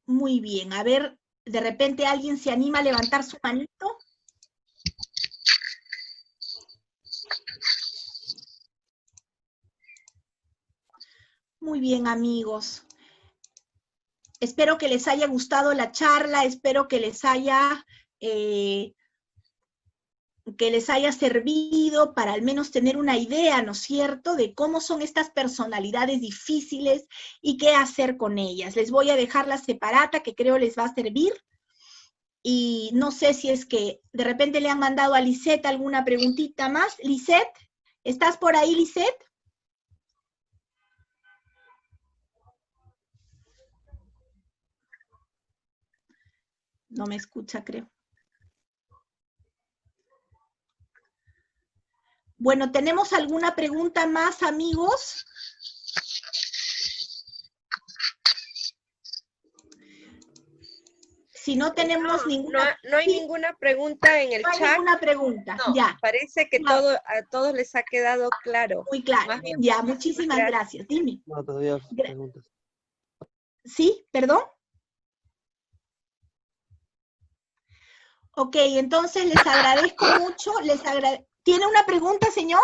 Speaker 1: Muy bien. A ver, de repente alguien se anima a levantar su manito. Muy bien, amigos. Espero que les haya gustado la charla, espero que les haya servido para al menos tener una idea, ¿no es cierto?, de cómo son estas personalidades difíciles y qué hacer con ellas. Les voy a dejar la separata que creo les va a servir. Y no sé si es que de repente le han mandado a Lisette alguna preguntita más. Lisette, ¿estás por ahí, Lisette? No me escucha, creo. Bueno, ¿tenemos alguna pregunta más, amigos? Si no tenemos ninguna...
Speaker 3: No hay ninguna pregunta en el chat.
Speaker 1: No hay ninguna pregunta,
Speaker 3: no,
Speaker 1: ya.
Speaker 3: Parece que a todos les ha quedado claro.
Speaker 1: Muy claro, ya, muchísimas gracias. Dime.
Speaker 2: No, todavía preguntas.
Speaker 1: ¿Sí? ¿Perdón? Ok, entonces les agradezco mucho. ¿Tiene una pregunta, señor?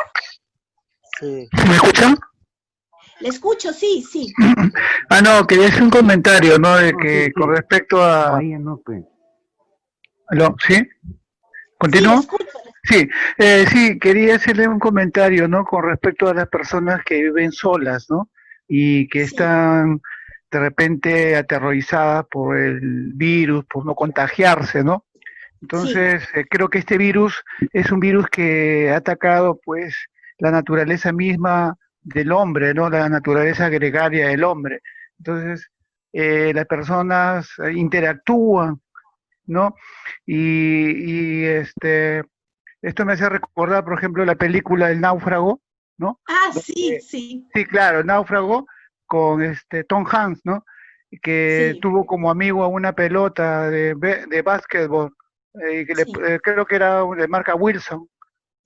Speaker 2: Sí.
Speaker 4: ¿Me escuchan?
Speaker 1: Le escucho, sí, sí.
Speaker 4: No, quería hacer un comentario, ¿no? De que con respecto a... ¿Aló? ¿Sí? ¿Continúo? Sí, sí, quería hacerle un comentario, ¿no? Con respecto a las personas que viven solas, ¿no? Y que están de repente aterrorizadas por el virus, por no contagiarse, ¿no? Entonces, creo que este virus es un virus que ha atacado, pues, la naturaleza misma del hombre, ¿no? La naturaleza gregaria del hombre. Entonces, las personas interactúan, ¿no? Esto me hace recordar, por ejemplo, la película El Náufrago, ¿no?
Speaker 1: Ah, sí, sí.
Speaker 4: Sí, claro, El Náufrago con Tom Hanks, ¿no? Que
Speaker 1: Sí,
Speaker 4: tuvo como amigo a una pelota de básquetbol,
Speaker 1: sí,
Speaker 4: creo que era de marca Wilson,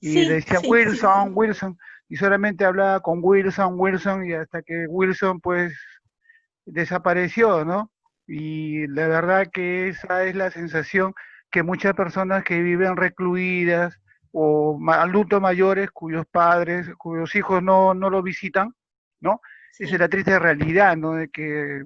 Speaker 4: y le
Speaker 1: sí,
Speaker 4: decía
Speaker 1: sí, sí.
Speaker 4: Wilson, Wilson, y solamente hablaba con Wilson, Wilson, y hasta que Wilson pues desapareció, ¿no? Y la verdad que esa es la sensación que muchas personas que viven recluidas o adultos mayores cuyos padres, cuyos hijos no lo visitan, ¿no? Esa es
Speaker 1: Sí,
Speaker 4: la triste realidad, ¿no? De que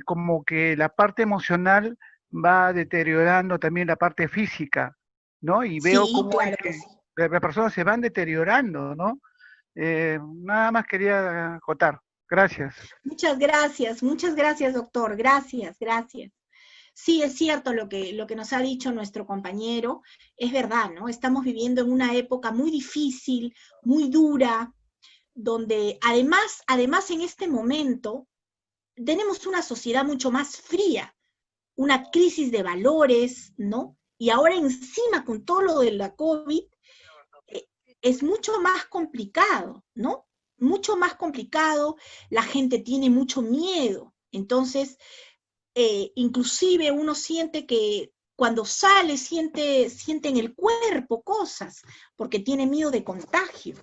Speaker 4: como que la parte emocional va deteriorando también la parte física, ¿no? Y veo
Speaker 1: sí,
Speaker 4: cómo es
Speaker 1: claro que
Speaker 4: que
Speaker 1: sí.
Speaker 4: las personas se van deteriorando, ¿no? Nada más quería acotar. Gracias.
Speaker 1: Muchas gracias, doctor. Gracias, gracias. Sí, es cierto lo que nos ha dicho nuestro compañero, es verdad, ¿no? Estamos viviendo en una época muy difícil, muy dura, donde además en este momento tenemos una sociedad mucho más fría, una crisis de valores, ¿no? Y ahora encima con todo lo de la COVID, eh, es mucho más complicado, ¿no? Mucho más complicado, la gente tiene mucho miedo, entonces, inclusive uno siente que cuando sale siente en el cuerpo cosas, porque tiene miedo de contagio.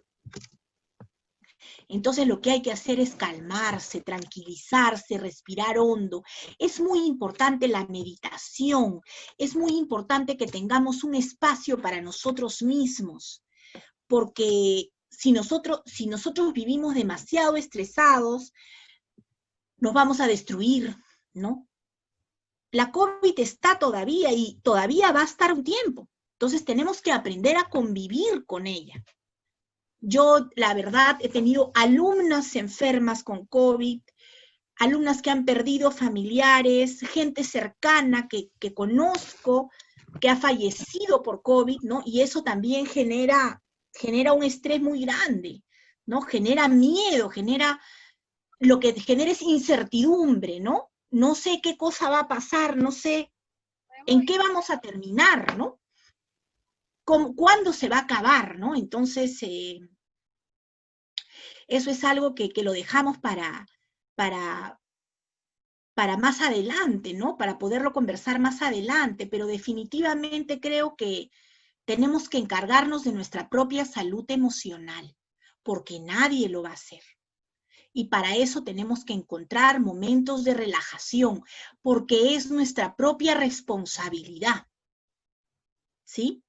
Speaker 1: Entonces lo que hay que hacer es calmarse, tranquilizarse, respirar hondo. Es muy importante la meditación, es muy importante que tengamos un espacio para nosotros mismos, porque si nosotros vivimos demasiado estresados, nos vamos a destruir, ¿no? La COVID está todavía y todavía va a estar un tiempo. Entonces tenemos que aprender a convivir con ella. Yo, la verdad, he tenido alumnas enfermas con COVID, alumnas que han perdido familiares, gente cercana que conozco, que ha fallecido por COVID, ¿no? Y eso también genera un estrés muy grande, ¿no? Genera miedo, lo que genera es incertidumbre, ¿no? No sé qué cosa va a pasar, no sé en qué vamos a terminar, ¿no? ¿Cuándo se va a acabar, ¿no? Entonces, eso es algo que lo dejamos para, para más adelante, ¿no? Para poderlo conversar más adelante, pero definitivamente creo que tenemos que encargarnos de nuestra propia salud emocional, porque nadie lo va a hacer. Y para eso tenemos que encontrar momentos de relajación, porque es nuestra propia responsabilidad, ¿sí?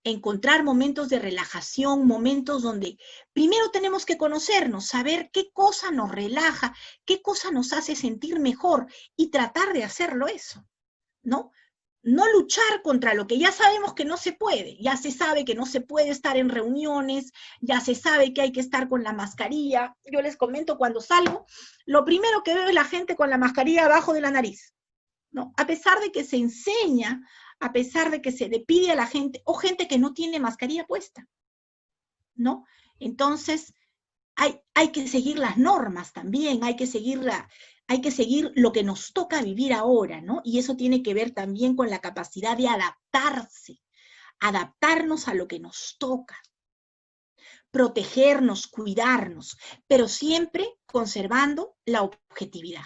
Speaker 1: Encontrar momentos de relajación, momentos donde primero tenemos que conocernos, saber qué cosa nos relaja, qué cosa nos hace sentir mejor y tratar de hacerlo eso, ¿no? No luchar contra lo que ya sabemos que no se puede, ya se sabe que no se puede estar en reuniones, ya se sabe que hay que estar con la mascarilla. Yo les comento cuando salgo, lo primero que veo es la gente con la mascarilla abajo de la nariz, ¿no? A pesar de que se enseña, a pesar de que se le pide a la gente, o gente que no tiene mascarilla puesta, ¿no? Entonces, hay que seguir las normas también, hay que seguir lo que nos toca vivir ahora, ¿no? Y eso tiene que ver también con la capacidad de adaptarnos a lo que nos toca, protegernos, cuidarnos, pero siempre conservando la objetividad.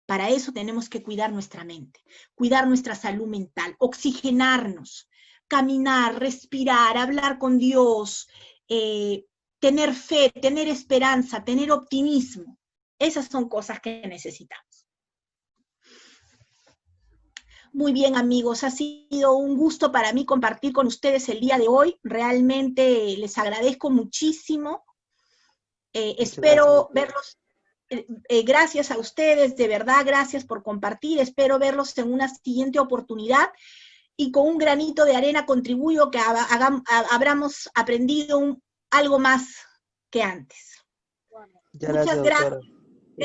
Speaker 1: Para eso tenemos que cuidar nuestra mente, cuidar nuestra salud mental, oxigenarnos, caminar, respirar, hablar con Dios, tener fe, tener esperanza, tener optimismo. Esas son cosas que necesitamos. Muy bien, amigos, ha sido un gusto para mí compartir con ustedes el día de hoy. Realmente les agradezco muchísimo. Espero verlos. Gracias a ustedes, de verdad, gracias por compartir. Espero verlos en una siguiente oportunidad y con un granito de arena contribuyo que habramos aprendido algo más que antes.
Speaker 2: Ya,
Speaker 1: Muchas
Speaker 2: gracias, doctora.
Speaker 1: gracias.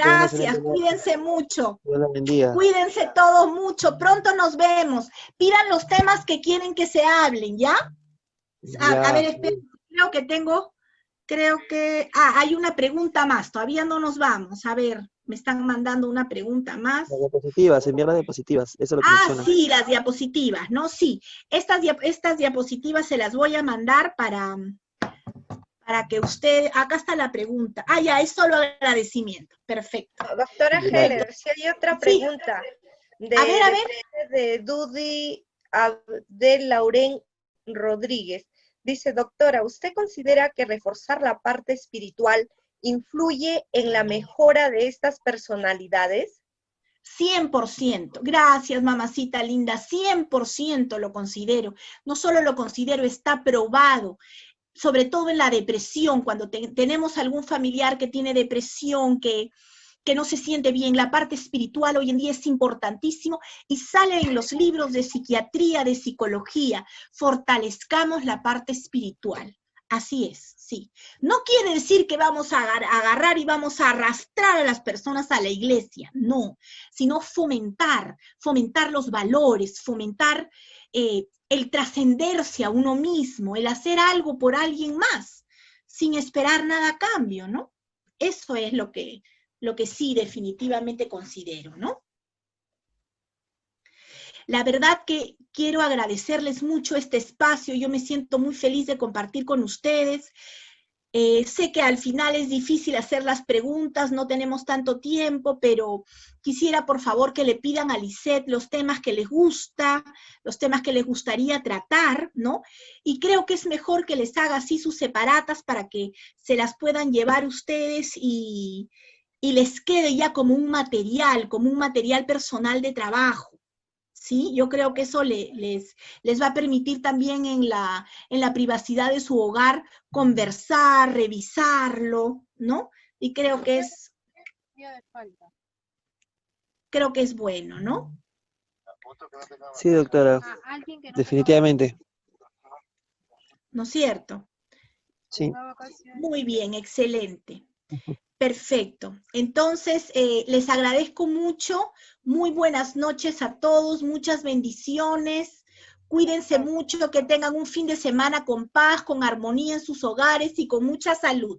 Speaker 2: tengan una
Speaker 1: Gracias,
Speaker 2: excelente noche.
Speaker 1: cuídense mucho.
Speaker 2: Dios la bendiga.
Speaker 1: Cuídense todos mucho. Pronto nos vemos. Pidan los temas que quieren que se hablen, ¿ya? A ver,
Speaker 2: Ya,
Speaker 1: espera, creo que, hay una pregunta más. Todavía no nos vamos. A ver, me están mandando una pregunta más.
Speaker 2: las diapositivas, enviar las diapositivas, eso es lo que menciona.
Speaker 1: Sí, las diapositivas, ¿no? Sí, estas diapositivas se las voy a mandar para que usted, acá está la pregunta. Ya, es solo agradecimiento. Perfecto.
Speaker 3: Doctora Heller, si hay otra pregunta.
Speaker 1: A ver.
Speaker 3: De Dudy Abdel Lauren Rodríguez. Dice, doctora, ¿usted considera que reforzar la parte espiritual influye en la mejora de estas personalidades?
Speaker 1: 100%. Gracias, mamacita linda. 100% lo considero. No solo lo considero, está probado. Sobre todo en la depresión, cuando tenemos algún familiar que tiene depresión, que no se siente bien, la parte espiritual hoy en día es importantísimo y sale en los libros de psiquiatría, de psicología. Fortalezcamos la parte espiritual. Así es, sí. No quiere decir que vamos a agarrar y vamos a arrastrar a las personas a la iglesia, no, sino fomentar los valores, fomentar el trascenderse a uno mismo, el hacer algo por alguien más, sin esperar nada a cambio, ¿no? Eso es lo que sí definitivamente considero, ¿no? La verdad que quiero agradecerles mucho este espacio, yo me siento muy feliz de compartir con ustedes. Sé que al final es difícil hacer las preguntas, no tenemos tanto tiempo, pero quisiera por favor que le pidan a Lisette los temas que les gusta, los temas que les gustaría tratar, ¿no? Y creo que es mejor que les haga así sus separatas para que se las puedan llevar ustedes y les quede ya como un material personal de trabajo. ¿Sí? Yo creo que eso les va a permitir también en la privacidad de su hogar conversar, revisarlo, ¿no? Y creo que es bueno, ¿no?
Speaker 2: Sí, doctora, definitivamente.
Speaker 1: ¿No es cierto?
Speaker 2: Sí.
Speaker 1: Muy bien, excelente. Perfecto. Entonces, les agradezco mucho. Muy buenas noches a todos. Muchas bendiciones. Cuídense mucho, que tengan un fin de semana con paz, con armonía en sus hogares y con mucha salud.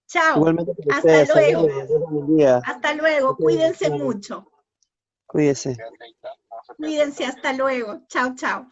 Speaker 1: Chao.
Speaker 2: Igualmente para
Speaker 1: Hasta
Speaker 2: ustedes,
Speaker 1: luego.
Speaker 2: saludos, Dios los bendiga.
Speaker 1: Hasta luego. Cuídense mucho.
Speaker 2: Cuídese.
Speaker 1: Cuídense. Hasta luego. Chao, chao.